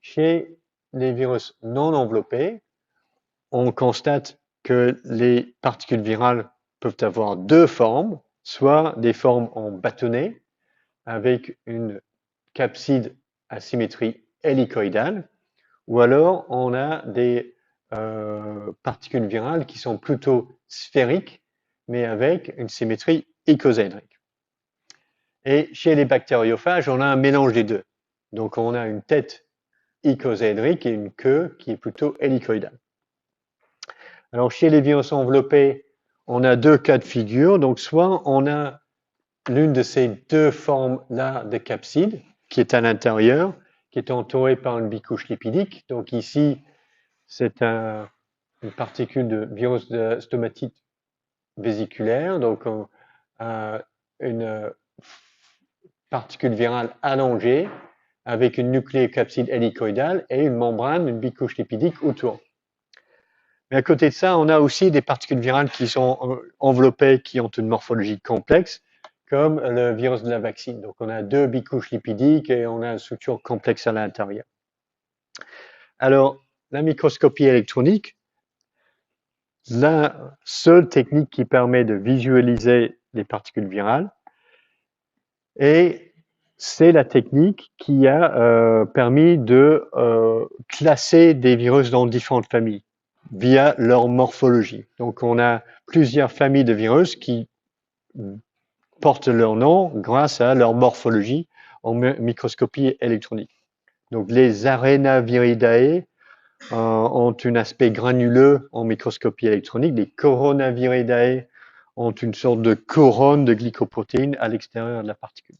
Chez les virus non enveloppés, on constate que les particules virales peuvent avoir deux formes, soit des formes en bâtonnet, avec une capside à symétrie hélicoïdale, ou alors on a des particules virales qui sont plutôt sphériques, mais avec une symétrie icosaédrique. Et chez les bactériophages, on a un mélange des deux. Donc on a une tête icosaédrique et une queue qui est plutôt hélicoïdale. Alors chez les virus enveloppés, on a deux cas de figure. Donc, soit on a l'une de ces deux formes-là de capside qui est à l'intérieur, qui est entourée par une bicouche lipidique. Donc ici, c'est une particule de virus de stomatite vésiculaire, donc une particule virale allongée avec une nucléocapside hélicoïdale et une membrane, une bicouche lipidique autour. Mais à côté de ça, on a aussi des particules virales qui sont enveloppées, qui ont une morphologie complexe, comme le virus de la vaccine. Donc, on a deux bicouches lipidiques et on a une structure complexe à l'intérieur. Alors, la microscopie électronique, la seule technique qui permet de visualiser les particules virales, et c'est la technique qui a permis de classer des virus dans différentes familles via leur morphologie. Donc, on a plusieurs familles de virus qui portent leur nom grâce à leur morphologie en microscopie électronique. Donc, les Arenaviridae ont un aspect granuleux en microscopie électronique. Les Coronaviridae ont une sorte de couronne de glycoprotéines à l'extérieur de la particule.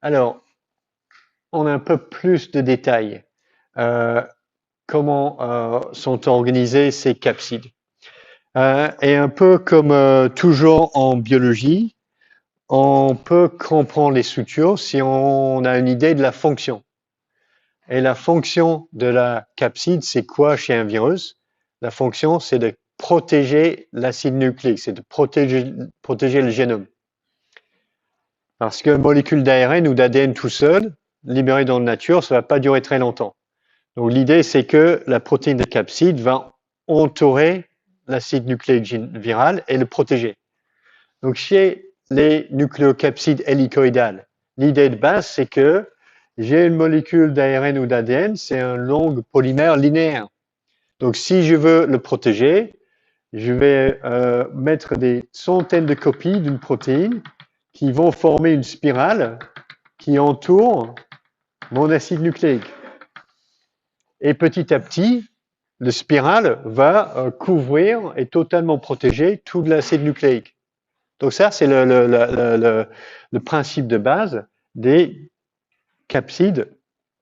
Alors, on a un peu plus de détails. Comment sont organisées ces capsides. Et un peu comme toujours en biologie, on peut comprendre les structures si on a une idée de la fonction. Et la fonction de la capside, c'est quoi chez un virus? La fonction, c'est de protéger l'acide nucléique, c'est de protéger le génome. Parce qu'une molécule d'ARN ou d'ADN tout seul, libérée dans la nature, ça ne va pas durer très longtemps. Donc l'idée, c'est que la protéine de capside va entourer l'acide nucléique viral et le protéger. Donc chez les nucléocapsides hélicoïdales, l'idée de base, c'est que j'ai une molécule d'ARN ou d'ADN, c'est un long polymère linéaire. Donc si je veux le protéger, je vais mettre des centaines de copies d'une protéine qui vont former une spirale qui entoure mon acide nucléique. Et petit à petit, le spirale va couvrir et totalement protéger tout l'acide nucléique. Donc ça, c'est le principe de base des capsides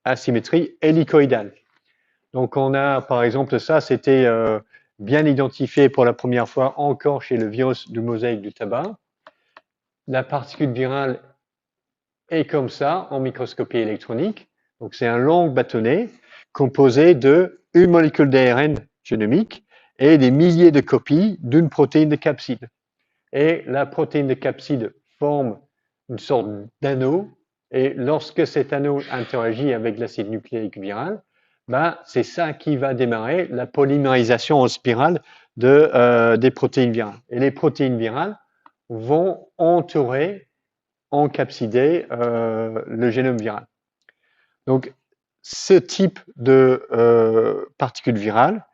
à symétrie hélicoïdale. Donc on a, par exemple, ça, c'était bien identifié pour la première fois encore chez le virus du mosaïque du tabac. La particule virale est comme ça en microscopie électronique. Donc c'est un long bâtonnet composé de une molécule d'ARN génomique et des milliers de copies d'une protéine de capside. Et la protéine de capside forme une sorte d'anneau, et lorsque cet anneau interagit avec l'acide nucléique viral, c'est ça qui va démarrer la polymérisation en spirale des protéines virales. Et les protéines virales vont entourer, encapsider le génome viral. Donc, ce type de particules virales,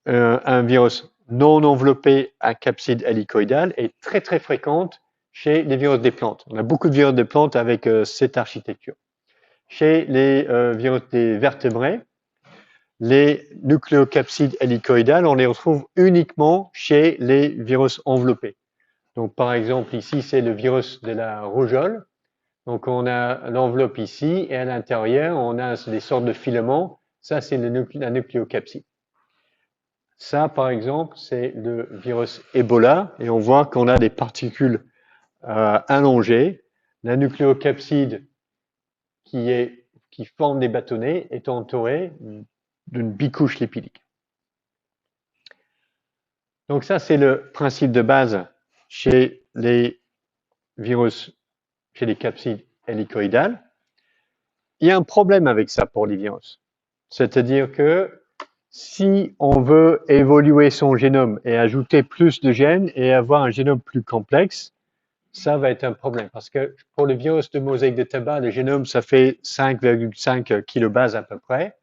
un virus non enveloppé à capside hélicoïdale, est très très fréquente chez les virus des plantes. On a beaucoup de virus des plantes avec cette architecture. Chez les virus des vertébrés, les nucléocapsides hélicoïdales, on les retrouve uniquement chez les virus enveloppés. Donc, par exemple, ici, c'est le virus de la rougeole. Donc, on a l'enveloppe ici, et à l'intérieur, on a des sortes de filaments. Ça, c'est la nucléocapside. Ça, par exemple, c'est le virus Ebola, et on voit qu'on a des particules allongées. La nucléocapside qui forme des bâtonnets est entourée d'une bicouche lipidique. Donc ça, c'est le principe de base chez les virus, chez les capsides hélicoïdales. Il y a un problème avec ça pour les virus. C'est-à-dire que si on veut évoluer son génome et ajouter plus de gènes et avoir un génome plus complexe, ça va être un problème. Parce que pour le virus de mosaïque de tabac, le génome, ça fait 5,5 kilobases à peu près.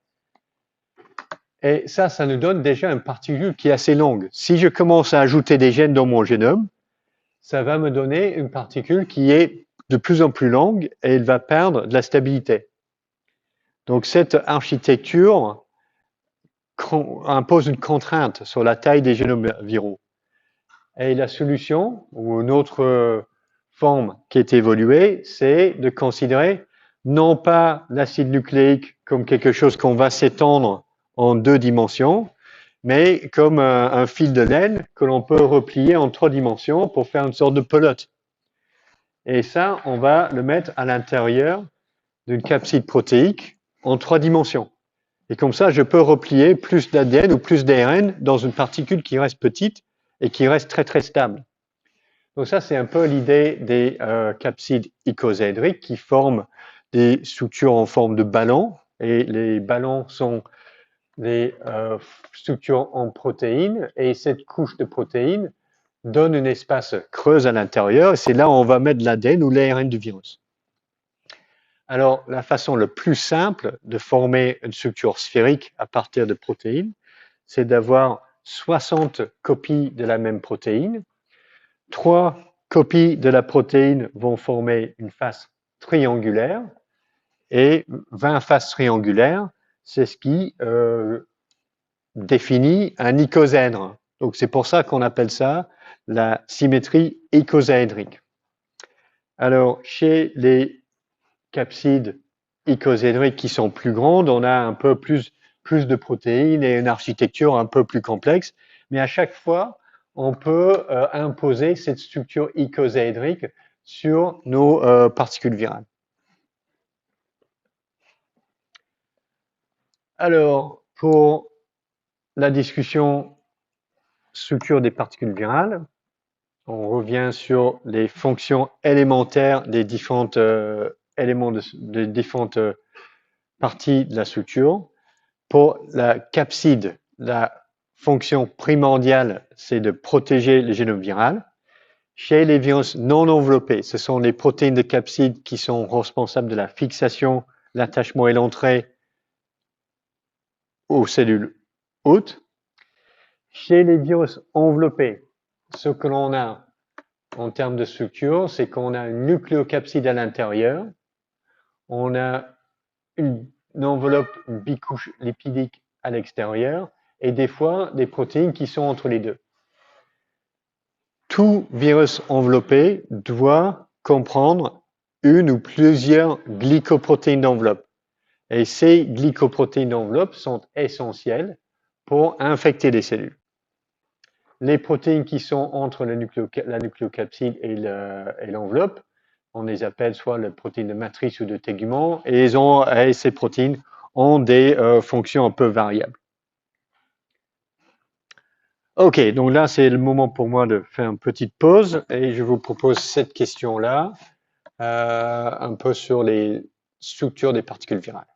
Et ça nous donne déjà une particule qui est assez longue. Si je commence à ajouter des gènes dans mon génome, ça va me donner une particule qui est de plus en plus longue et elle va perdre de la stabilité. Donc cette architecture impose une contrainte sur la taille des génomes viraux. Et la solution, ou une autre forme qui est évoluée, c'est de considérer non pas l'acide nucléique comme quelque chose qu'on va s'étendre en 2 dimensions, mais comme un fil de laine que l'on peut replier en 3 dimensions pour faire une sorte de pelote. Et ça, on va le mettre à l'intérieur d'une capside protéique en 3 dimensions. Et comme ça, je peux replier plus d'ADN ou plus d'ARN dans une particule qui reste petite et qui reste très très stable. Donc ça, c'est un peu l'idée des capsides icosaédriques qui forment des structures en forme de ballon. Et les ballons sont des structures en protéines. Et cette couche de protéines donne un espace creux à l'intérieur. Et c'est là où on va mettre l'ADN ou l'ARN du virus. Alors, la façon la plus simple de former une structure sphérique à partir de protéines, c'est d'avoir 60 copies de la même protéine. 3 copies de la protéine vont former une face triangulaire et 20 faces triangulaires, c'est ce qui définit un icosaèdre. Donc, c'est pour ça qu'on appelle ça la symétrie icosaédrique. Alors, chez les capsides icosaédriques qui sont plus grandes, on a un peu plus de protéines et une architecture un peu plus complexe, mais à chaque fois, on peut imposer cette structure icosaédrique sur nos particules virales. Alors, pour la discussion structure des particules virales, on revient sur les fonctions élémentaires des différentes éléments des différentes parties de la structure. Pour la capside, la fonction primordiale, c'est de protéger le génome viral. Chez les virus non enveloppés, ce sont les protéines de capside qui sont responsables de la fixation, l'attachement et l'entrée aux cellules hôtes. Chez les virus enveloppés, ce que l'on a en termes de structure, c'est qu'on a une nucléocapside à l'intérieur, on a une enveloppe bicouche lipidique à l'extérieur et des fois des protéines qui sont entre les deux. Tout virus enveloppé doit comprendre une ou plusieurs glycoprotéines d'enveloppe. Et ces glycoprotéines d'enveloppe sont essentielles pour infecter les cellules. Les protéines qui sont entre la nucléocapside et l'enveloppe, on les appelle soit les protéines de matrice ou de tégument, et ces protéines ont des fonctions un peu variables. Ok, donc là c'est le moment pour moi de faire une petite pause et je vous propose cette question-là, un peu sur les structures des particules virales.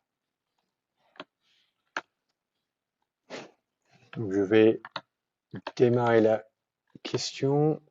Donc je vais démarrer la question.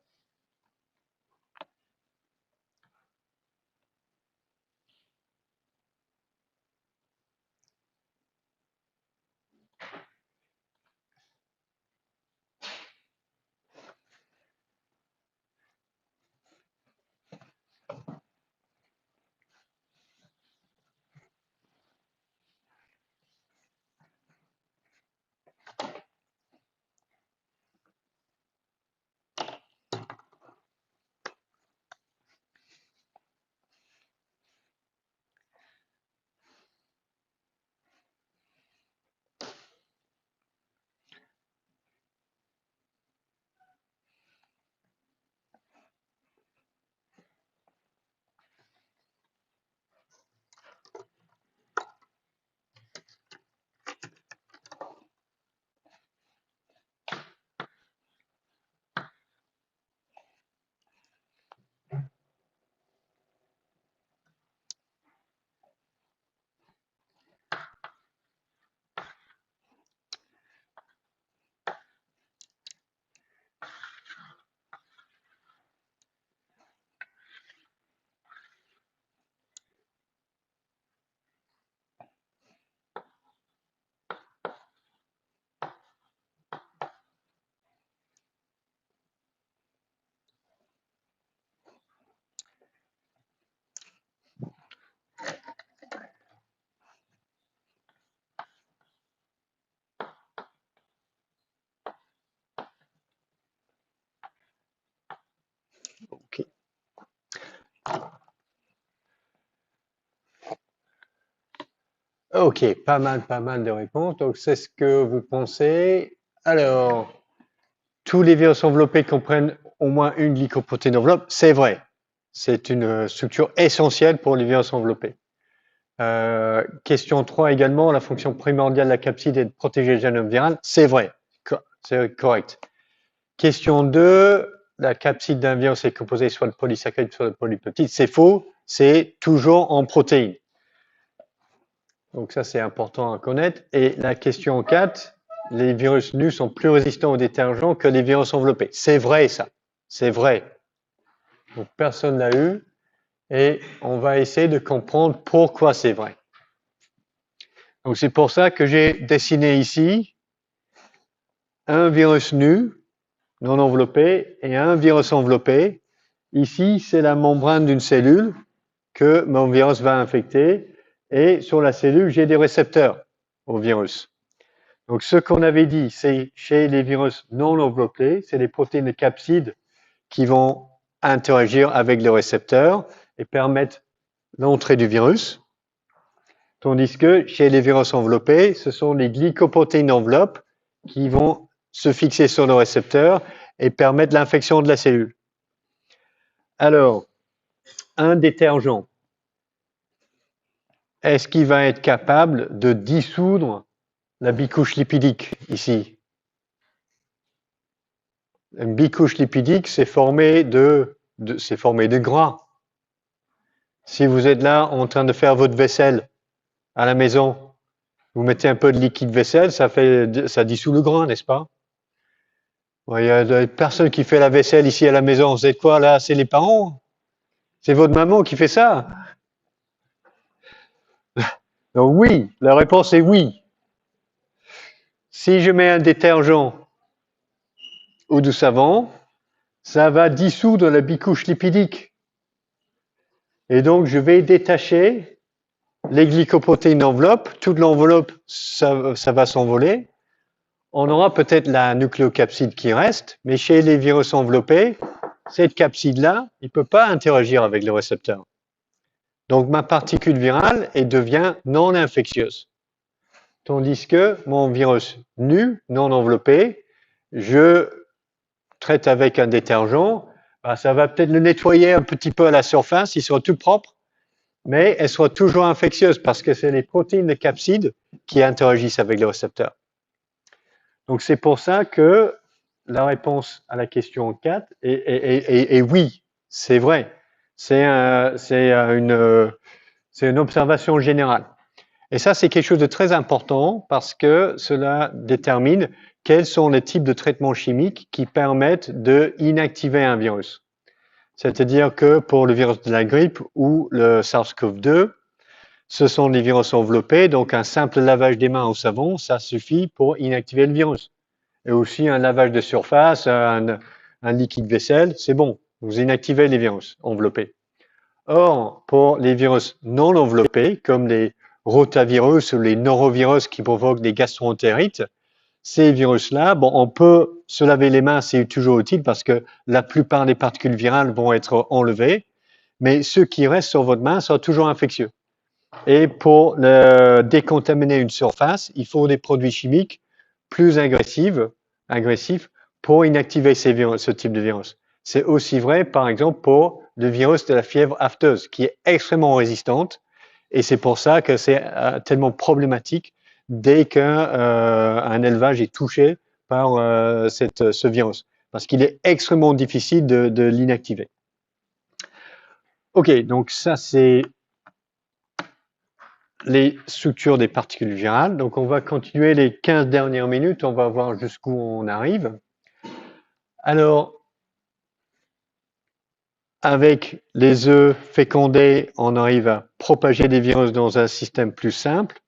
Ok, pas mal de réponses. Donc, c'est ce que vous pensez. Alors, tous les virus enveloppés comprennent au moins une glycoprotéine d'enveloppe. C'est vrai. C'est une structure essentielle pour les virus enveloppés. Question 3 également, la fonction primordiale de la capside est de protéger le génome viral. C'est vrai. C'est correct. Question 2, la capside d'un virus est composée soit de polysaccharides, soit de polypeptides. C'est faux. C'est toujours en protéines. Donc ça, c'est important à connaître. Et la question 4, les virus nus sont plus résistants aux détergents que les virus enveloppés. C'est vrai, ça. C'est vrai. Donc personne l'a eu. Et on va essayer de comprendre pourquoi c'est vrai. Donc c'est pour ça que j'ai dessiné ici un virus nu, non enveloppé, et un virus enveloppé. Ici, c'est la membrane d'une cellule que mon virus va infecter. Et sur la cellule, j'ai des récepteurs au virus. Donc, ce qu'on avait dit, c'est chez les virus non enveloppés, c'est les protéines de capsides qui vont interagir avec le récepteur et permettre l'entrée du virus. Tandis que chez les virus enveloppés, ce sont les glycoprotéines d'enveloppe qui vont se fixer sur le récepteur et permettre l'infection de la cellule. Alors, un détergent, est-ce qu'il va être capable de dissoudre la bicouche lipidique ici? Une bicouche lipidique, c'est formé de gras. Si vous êtes là en train de faire votre vaisselle à la maison, vous mettez un peu de liquide vaisselle, ça dissout le gras, n'est-ce pas? Il y a personne qui fait la vaisselle ici à la maison. Vous êtes quoi là? C'est les parents? C'est votre maman qui fait ça? Donc oui, la réponse est oui. Si je mets un détergent ou du savon, ça va dissoudre la bicouche lipidique. Et donc, je vais détacher les glycoprotéines d'enveloppe. Toute l'enveloppe, ça va s'envoler. On aura peut-être la nucléocapside qui reste, mais chez les virus enveloppés, cette capside-là, il ne peut pas interagir avec le récepteur. Donc, ma particule virale, elle devient non infectieuse. Tandis que mon virus nu, non enveloppé, je traite avec un détergent, ça va peut-être le nettoyer un petit peu à la surface, il sera tout propre, mais elle sera toujours infectieuse parce que c'est les protéines de capside qui interagissent avec le récepteur. Donc c'est pour ça que la réponse à la question 4 est oui, c'est vrai. C'est une observation générale. Et ça, c'est quelque chose de très important parce que cela détermine quels sont les types de traitements chimiques qui permettent de inactiver un virus. C'est-à-dire que pour le virus de la grippe ou le SARS-CoV-2, ce sont des virus enveloppés, donc un simple lavage des mains au savon, ça suffit pour inactiver le virus. Et aussi un lavage de surface, un liquide vaisselle, c'est bon, vous inactivez les virus enveloppés. Or, pour les virus non enveloppés, comme les rotavirus ou les norovirus qui provoquent des gastroentérites, ces virus-là, bon, on peut se laver les mains, c'est toujours utile parce que la plupart des particules virales vont être enlevées, mais ceux qui restent sur votre main sont toujours infectieux. Et pour décontaminer une surface, il faut des produits chimiques plus agressifs pour inactiver ce type de virus. C'est aussi vrai, par exemple, pour le virus de la fièvre afteuse, qui est extrêmement résistante, et c'est pour ça que c'est tellement problématique dès qu'un élevage est touché par ce virus, parce qu'il est extrêmement difficile de l'inactiver. Ok, donc ça c'est les structures des particules virales. Donc on va continuer les 15 dernières minutes, on va voir jusqu'où on arrive. Alors, avec les œufs fécondés, on arrive à propager des virus dans un système plus simple.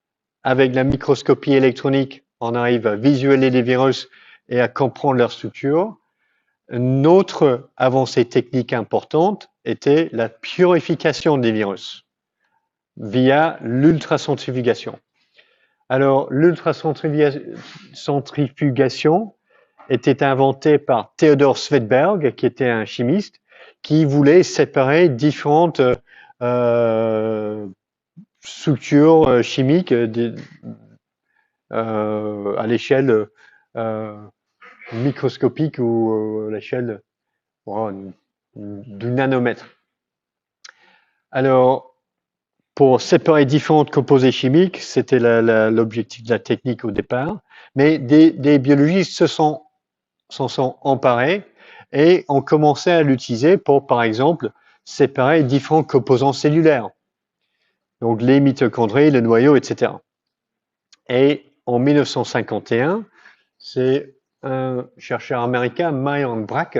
Avec la microscopie électronique, on arrive à visualiser les virus et à comprendre leur structure. Une autre avancée technique importante était la purification des virus via l'ultracentrifugation. Alors, l'ultracentrifugation était inventée par Theodor Svedberg, qui était un chimiste, qui voulait séparer différentes structures chimiques à l'échelle microscopique ou à l'échelle du nanomètre. Alors, pour séparer différentes composés chimiques, c'était l'objectif de la technique au départ, mais des biologistes s'en sont emparés et ont commencé à l'utiliser pour, par exemple, séparer différents composants cellulaires. Donc les mitochondries, le noyau, etc. Et en 1951, c'est un chercheur américain, Myron Brack,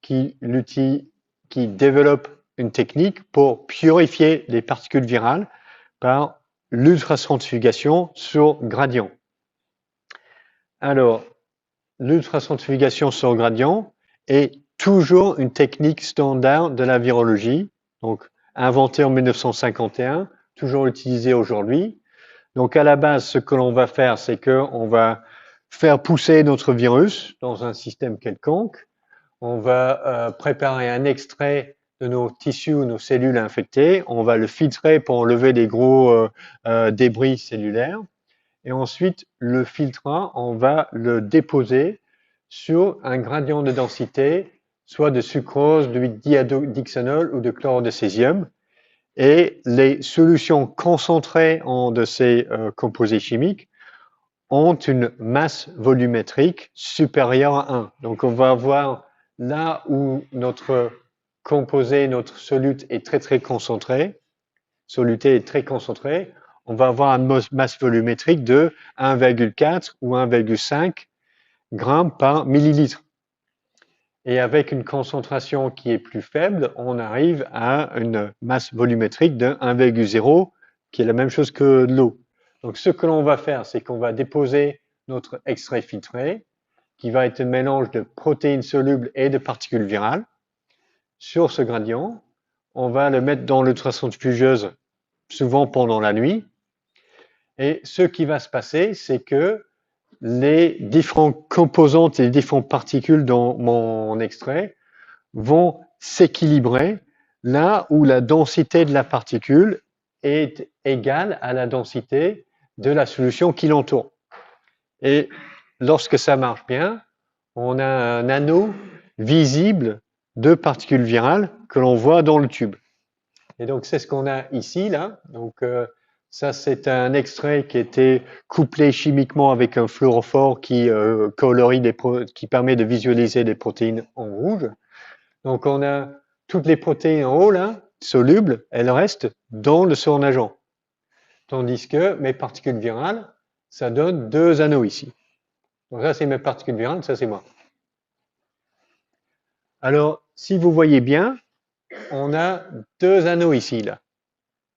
qui développe une technique pour purifier les particules virales par l'ultracentrifugation sur gradient. Alors, l'ultracentrifugation sur gradient est toujours une technique standard de la virologie, donc inventée en 1951, toujours utilisée aujourd'hui. Donc à la base, ce que l'on va faire, c'est qu'on va faire pousser notre virus dans un système quelconque. On va préparer un extrait de nos tissus ou nos cellules infectées. On va le filtrer pour enlever les gros débris cellulaires. Et ensuite, le filtrant, on va le déposer sur un gradient de densité, soit de sucrose, de diadixanol ou de chlorure de césium. Et les solutions concentrées de ces composés chimiques ont une masse volumétrique supérieure à 1. Donc on va avoir là où notre composé, notre solute est très concentré, soluté est très concentrée, on va avoir une masse volumétrique de 1,4 ou 1,5 grammes par millilitre. Et avec une concentration qui est plus faible, on arrive à une masse volumétrique de 1,0, qui est la même chose que l'eau. Donc ce que l'on va faire, c'est qu'on va déposer notre extrait filtré, qui va être un mélange de protéines solubles et de particules virales, sur ce gradient. On va le mettre dans l'ultracentrifugeuse, souvent pendant la nuit. Et ce qui va se passer, c'est que les différentes composantes et les différentes particules dans mon extrait vont s'équilibrer là où la densité de la particule est égale à la densité de la solution qui l'entoure. Et lorsque ça marche bien, on a un anneau visible de particules virales que l'on voit dans le tube. Et donc c'est ce qu'on a ici, là. Donc ça, c'est un extrait qui a été couplé chimiquement avec un fluorophore qui colorie qui permet de visualiser les protéines en rouge. Donc on a toutes les protéines en haut, là, solubles, elles restent dans le surnageant. Tandis que mes particules virales, ça donne 2 anneaux ici. Donc ça, c'est mes particules virales, ça, c'est moi. Alors, si vous voyez bien, on a 2 anneaux ici, là.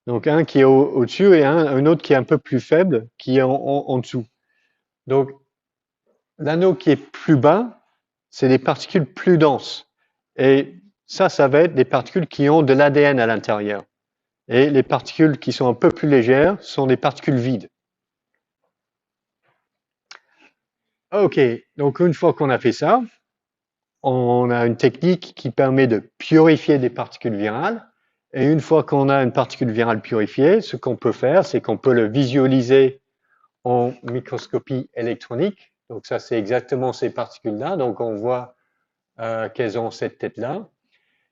Donc un qui est au-dessus et un autre qui est un peu plus faible, qui est en dessous. Donc l'anneau qui est plus bas, c'est des particules plus denses. Et ça va être des particules qui ont de l'ADN à l'intérieur. Et les particules qui sont un peu plus légères sont des particules vides. Ok, donc une fois qu'on a fait ça, on a une technique qui permet de purifier des particules virales. Et une fois qu'on a une particule virale purifiée, ce qu'on peut faire, c'est qu'on peut le visualiser en microscopie électronique. Donc ça, c'est exactement ces particules-là. Donc on voit qu'elles ont cette tête-là.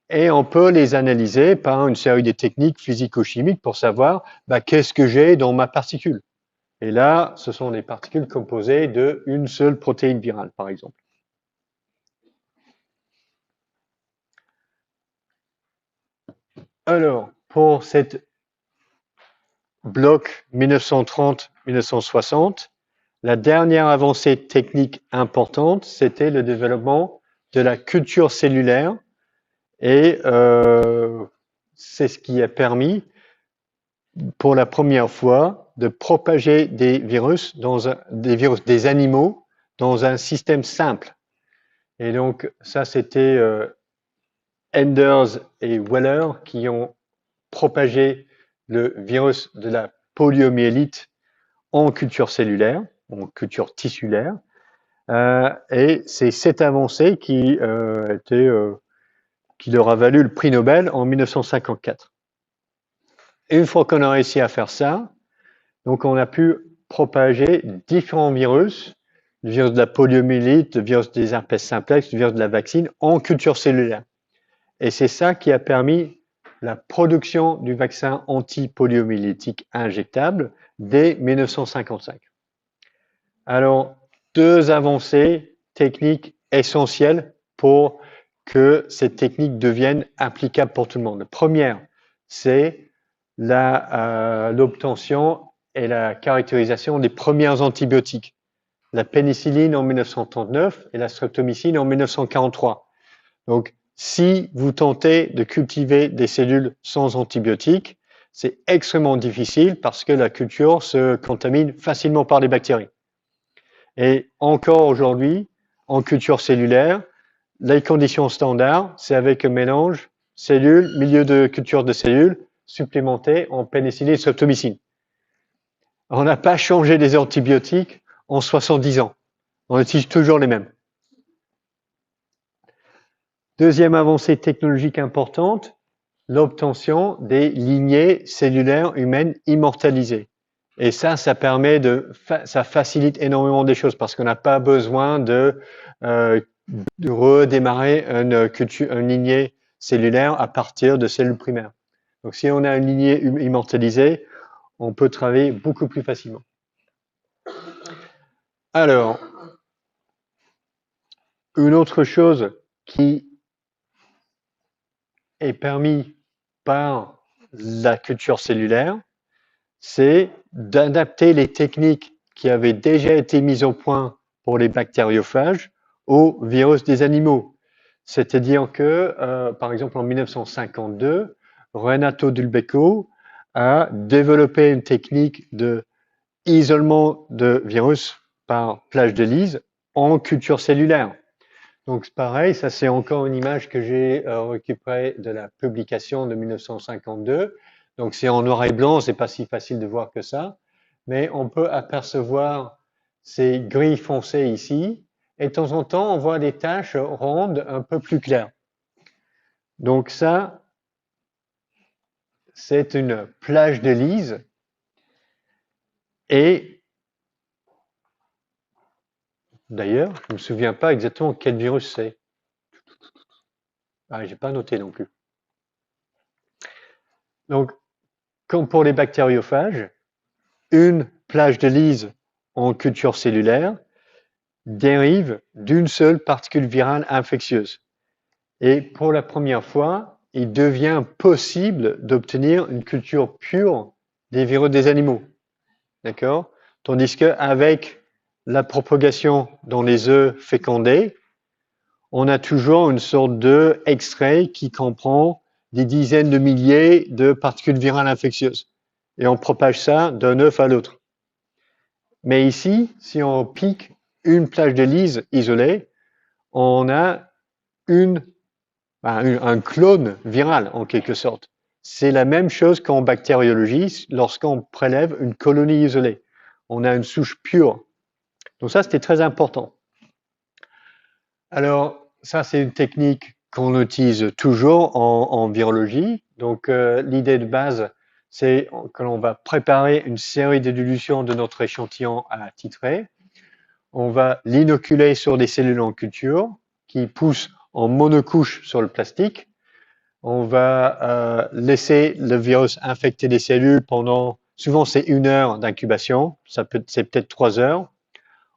Et on peut les analyser par une série de techniques physico-chimiques pour savoir qu'est-ce que j'ai dans ma particule. Et là, ce sont des particules composées d'une seule protéine virale, par exemple. Alors, pour cette bloc 1930-1960, la dernière avancée technique importante, c'était le développement de la culture cellulaire. Et c'est ce qui a permis, pour la première fois, de propager des virus, des animaux, dans un système simple. Et donc, ça, c'était Enders et Weller qui ont propagé le virus de la poliomyélite en culture cellulaire, en culture tissulaire. Et c'est cette avancée qui leur a valu le prix Nobel en 1954. une fois qu'on a réussi à faire ça, donc on a pu propager différents virus, le virus de la poliomyélite, le virus des herpès simplex, le virus de la vaccine, en culture cellulaire. Et c'est ça qui a permis la production du vaccin anti-poliomyélitique injectable dès 1955. Alors, deux avancées techniques essentielles pour que cette technique devienne applicable pour tout le monde. La première, c'est l'obtention et la caractérisation des premiers antibiotiques. La pénicilline en 1939 et la streptomycine en 1943. Donc, si vous tentez de cultiver des cellules sans antibiotiques, c'est extrêmement difficile parce que la culture se contamine facilement par les bactéries. Et encore aujourd'hui, en culture cellulaire, les conditions standards, c'est avec un mélange cellules, milieu de culture de cellules, supplémenté en pénicilline et streptomycine. On n'a pas changé des antibiotiques en 70 ans. On utilise toujours les mêmes. Deuxième avancée technologique importante, l'obtention des lignées cellulaires humaines immortalisées. Et ça permet ça facilite énormément des choses parce qu'on n'a pas besoin de redémarrer une lignée cellulaire à partir de cellules primaires. Donc, si on a une lignée immortalisée, on peut travailler beaucoup plus facilement. Alors, une autre chose qui est permise par la culture cellulaire, c'est d'adapter les techniques qui avaient déjà été mises au point pour les bactériophages aux virus des animaux. C'est-à-dire que, par exemple, en 1952, Renato Dulbecco a développé une technique de isolement de virus par plage de Lise en culture cellulaire. Donc pareil, ça c'est encore une image que j'ai récupérée de la publication de 1952. Donc c'est en noir et blanc, c'est pas si facile de voir que ça, mais on peut apercevoir ces grilles foncées ici, et de temps en temps on voit des taches rondes un peu plus claires. Donc ça, c'est une plage de Lise, et d'ailleurs, je ne me souviens pas exactement quel virus c'est. Ah, j'ai pas noté non plus. Donc, comme pour les bactériophages, une plage de Lise en culture cellulaire dérive d'une seule particule virale infectieuse. Et pour la première fois, il devient possible d'obtenir une culture pure des virus des animaux. D'accord? Tandis qu'avec la propagation dans les œufs fécondés, on a toujours une sorte d'extrait qui comprend des dizaines de milliers de particules virales infectieuses. Et on propage ça d'un œuf à l'autre. Mais ici, si on pique une plage de Lise isolée, on a un clone viral en quelque sorte. C'est la même chose qu'en bactériologie lorsqu'on prélève une colonie isolée. On a une souche pure. Donc ça, c'était très important. Alors, ça, c'est une technique qu'on utilise toujours en virologie. Donc, l'idée de base, c'est que l'on va préparer une série de dilutions de notre échantillon à titrer. On va l'inoculer sur des cellules en culture qui poussent en monocouche sur le plastique. On va laisser le virus infecter les cellules pendant, souvent c'est 1 heure d'incubation, c'est peut-être 3 heures.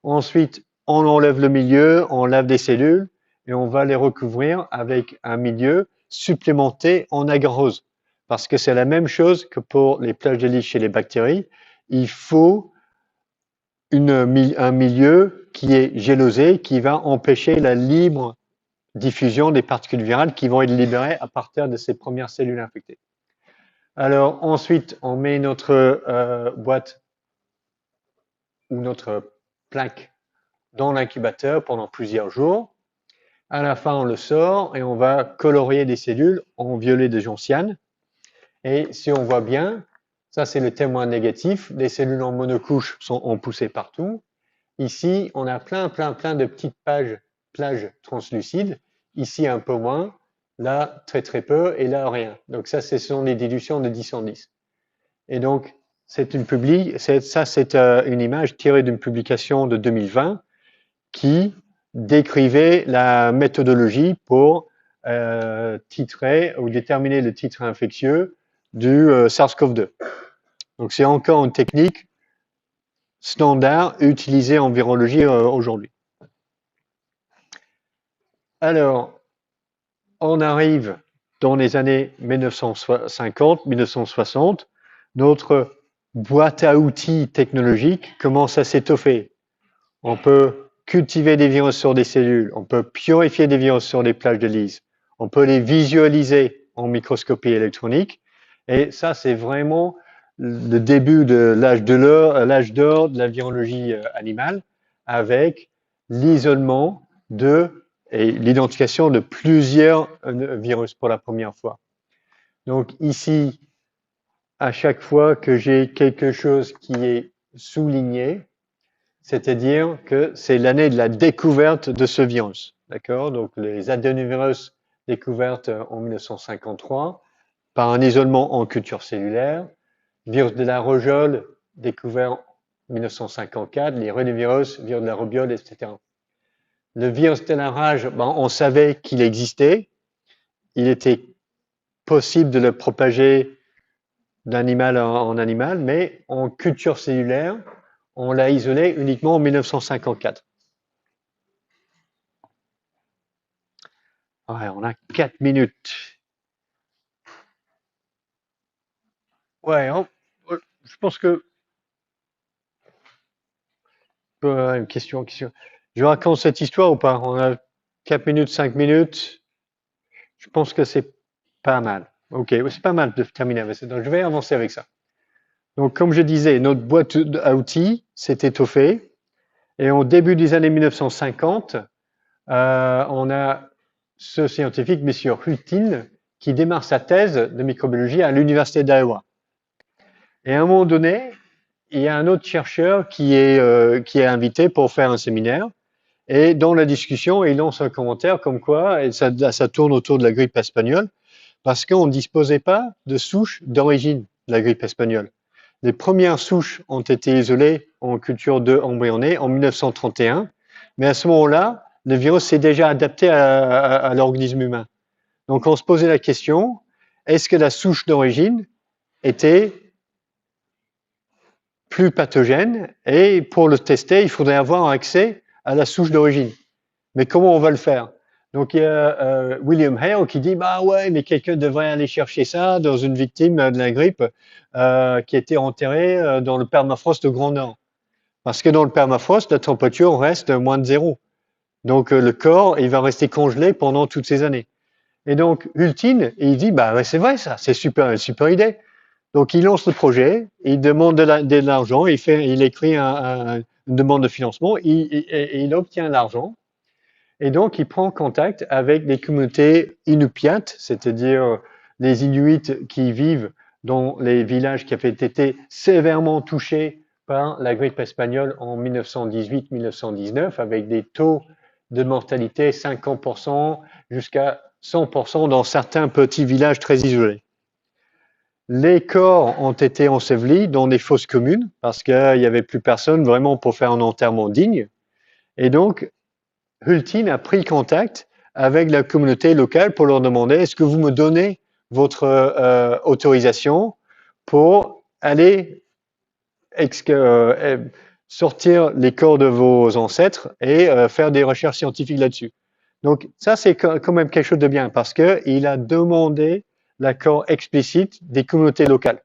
Ensuite, on enlève le milieu, on lave des cellules et on va les recouvrir avec un milieu supplémenté en agarose. Parce que c'est la même chose que pour les plages de Lise chez les bactéries. Il faut un milieu qui est gélosé, qui va empêcher la libre diffusion des particules virales qui vont être libérées à partir de ces premières cellules infectées. Alors ensuite, on met notre boîte ou notre plaque dans l'incubateur pendant plusieurs jours. À la fin, on le sort et on va colorier des cellules en violet de gentiane. Et si on voit bien, ça c'est le témoin négatif. Les cellules en monocouche ont poussé partout. Ici, on a plein de petites plages translucides. Ici, un peu moins. Là, très peu. Et là, rien. Donc ça, ce sont les dilutions de 10 en 10. Et donc, c'est une image tirée d'une publication de 2020 qui décrivait la méthodologie pour titrer ou déterminer le titre infectieux du SARS-CoV-2. Donc, c'est encore une technique standard utilisée en virologie aujourd'hui. Alors, on arrive dans les années 1950-1960, notre boîte à outils technologique commence à s'étoffer. On peut cultiver des virus sur des cellules, on peut purifier des virus sur des plages de lyse, on peut les visualiser en microscopie électronique. Et ça, c'est vraiment le début de l'âge d'or de la virologie animale, avec l'isolement et l'identification de plusieurs virus pour la première fois. Donc ici, à chaque fois que j'ai quelque chose qui est souligné, c'est-à-dire que c'est l'année de la découverte de ce virus. D'accord? Donc les adénovirus découvertes en 1953 par un isolement en culture cellulaire, virus de la rougeole découvert en 1954, les rhinovirus, virus de la rougeole, etc. Le virus de la rage, on savait qu'il existait. Il était possible de le propager d'animal en animal, mais en culture cellulaire, on l'a isolé uniquement en 1954. Ouais, on a 4 minutes. Ouais, je pense que... une question. Je raconte cette histoire ou pas? On a 4 minutes, 5 minutes. Je pense que c'est pas mal. Ok, c'est pas mal de terminer avec ça. Donc, je vais avancer avec ça. Donc, comme je disais, notre boîte à outils s'est étoffée. Et au début des années 1950, on a ce scientifique, M. Hultin, qui démarre sa thèse de microbiologie à l'université d'Iowa. Et à un moment donné, il y a un autre chercheur qui est invité pour faire un séminaire. Et dans la discussion, il lance un commentaire comme quoi, et ça tourne autour de la grippe espagnole, parce qu'on ne disposait pas de souches d'origine de la grippe espagnole. Les premières souches ont été isolées en culture de embryonnée en 1931, mais à ce moment-là, le virus s'est déjà adapté à l'organisme humain. Donc on se posait la question, est-ce que la souche d'origine était plus pathogène? Et pour le tester, il faudrait avoir accès à la souche d'origine. Mais comment on va le faire? Donc il y a William Hale qui dit bah ouais, mais quelqu'un devrait aller chercher ça dans une victime de la grippe qui a été enterrée dans le permafrost au Grand Nord. Parce que dans le permafrost, la température reste moins de zéro. Donc le corps, il va rester congelé pendant toutes ces années. Et donc Hultin, il dit bah ouais, c'est vrai ça, c'est une super idée. Donc il lance le projet, il demande de l'argent, il écrit une demande de financement, il obtient l'argent. Et donc, il prend contact avec des communautés inupiates, c'est-à-dire les Inuits qui vivent dans les villages qui avaient été sévèrement touchés par la grippe espagnole en 1918-1919, avec des taux de mortalité 50% jusqu'à 100% dans certains petits villages très isolés. Les corps ont été ensevelis dans des fosses communes parce qu'il n'y avait plus personne vraiment pour faire un enterrement digne. Et donc, Hultin a pris contact avec la communauté locale pour leur demander est-ce que vous me donnez votre autorisation pour aller sortir les corps de vos ancêtres et faire des recherches scientifiques là-dessus. Donc ça, c'est quand même quelque chose de bien parce qu'il a demandé l'accord explicite des communautés locales.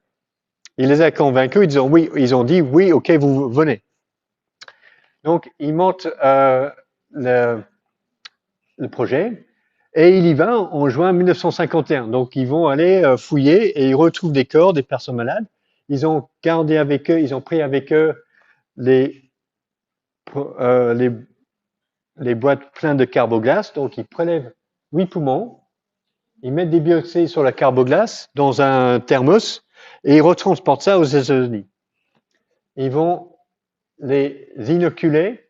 Il les a convaincus, ils ont dit oui, ok, vous venez. Donc, il monte le projet et il y va en juin 1951. Donc, ils vont aller fouiller et ils retrouvent des corps des personnes malades. Ils ont gardé avec eux, ils ont pris avec eux les boîtes pleines de carboglace. Donc, ils prélèvent 8 poumons, ils mettent des biopsies sur la carboglace dans un thermos et ils retransportent ça aux États-Unis. Ils vont les inoculer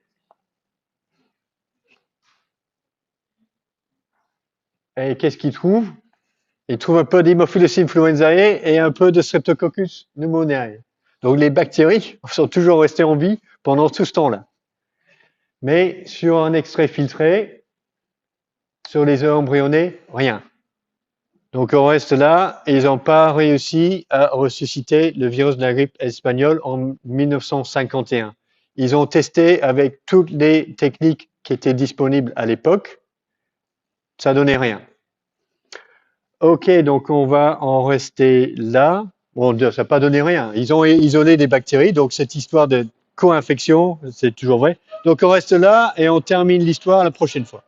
et qu'est-ce qu'ils trouvent? Ils trouvent un peu d'Haemophilus influenzae et un peu de Streptococcus pneumoniae. Donc les bactéries sont toujours restées en vie pendant tout ce temps-là. Mais sur un extrait filtré, sur les œufs embryonnés, rien. Donc on reste là et ils n'ont pas réussi à ressusciter le virus de la grippe espagnole en 1951. Ils ont testé avec toutes les techniques qui étaient disponibles à l'époque. Ça donnait rien. Ok, donc on va en rester là. Bon, ça n'a pas donné rien. Ils ont isolé des bactéries, donc cette histoire de co-infection, c'est toujours vrai. Donc on reste là et on termine l'histoire la prochaine fois.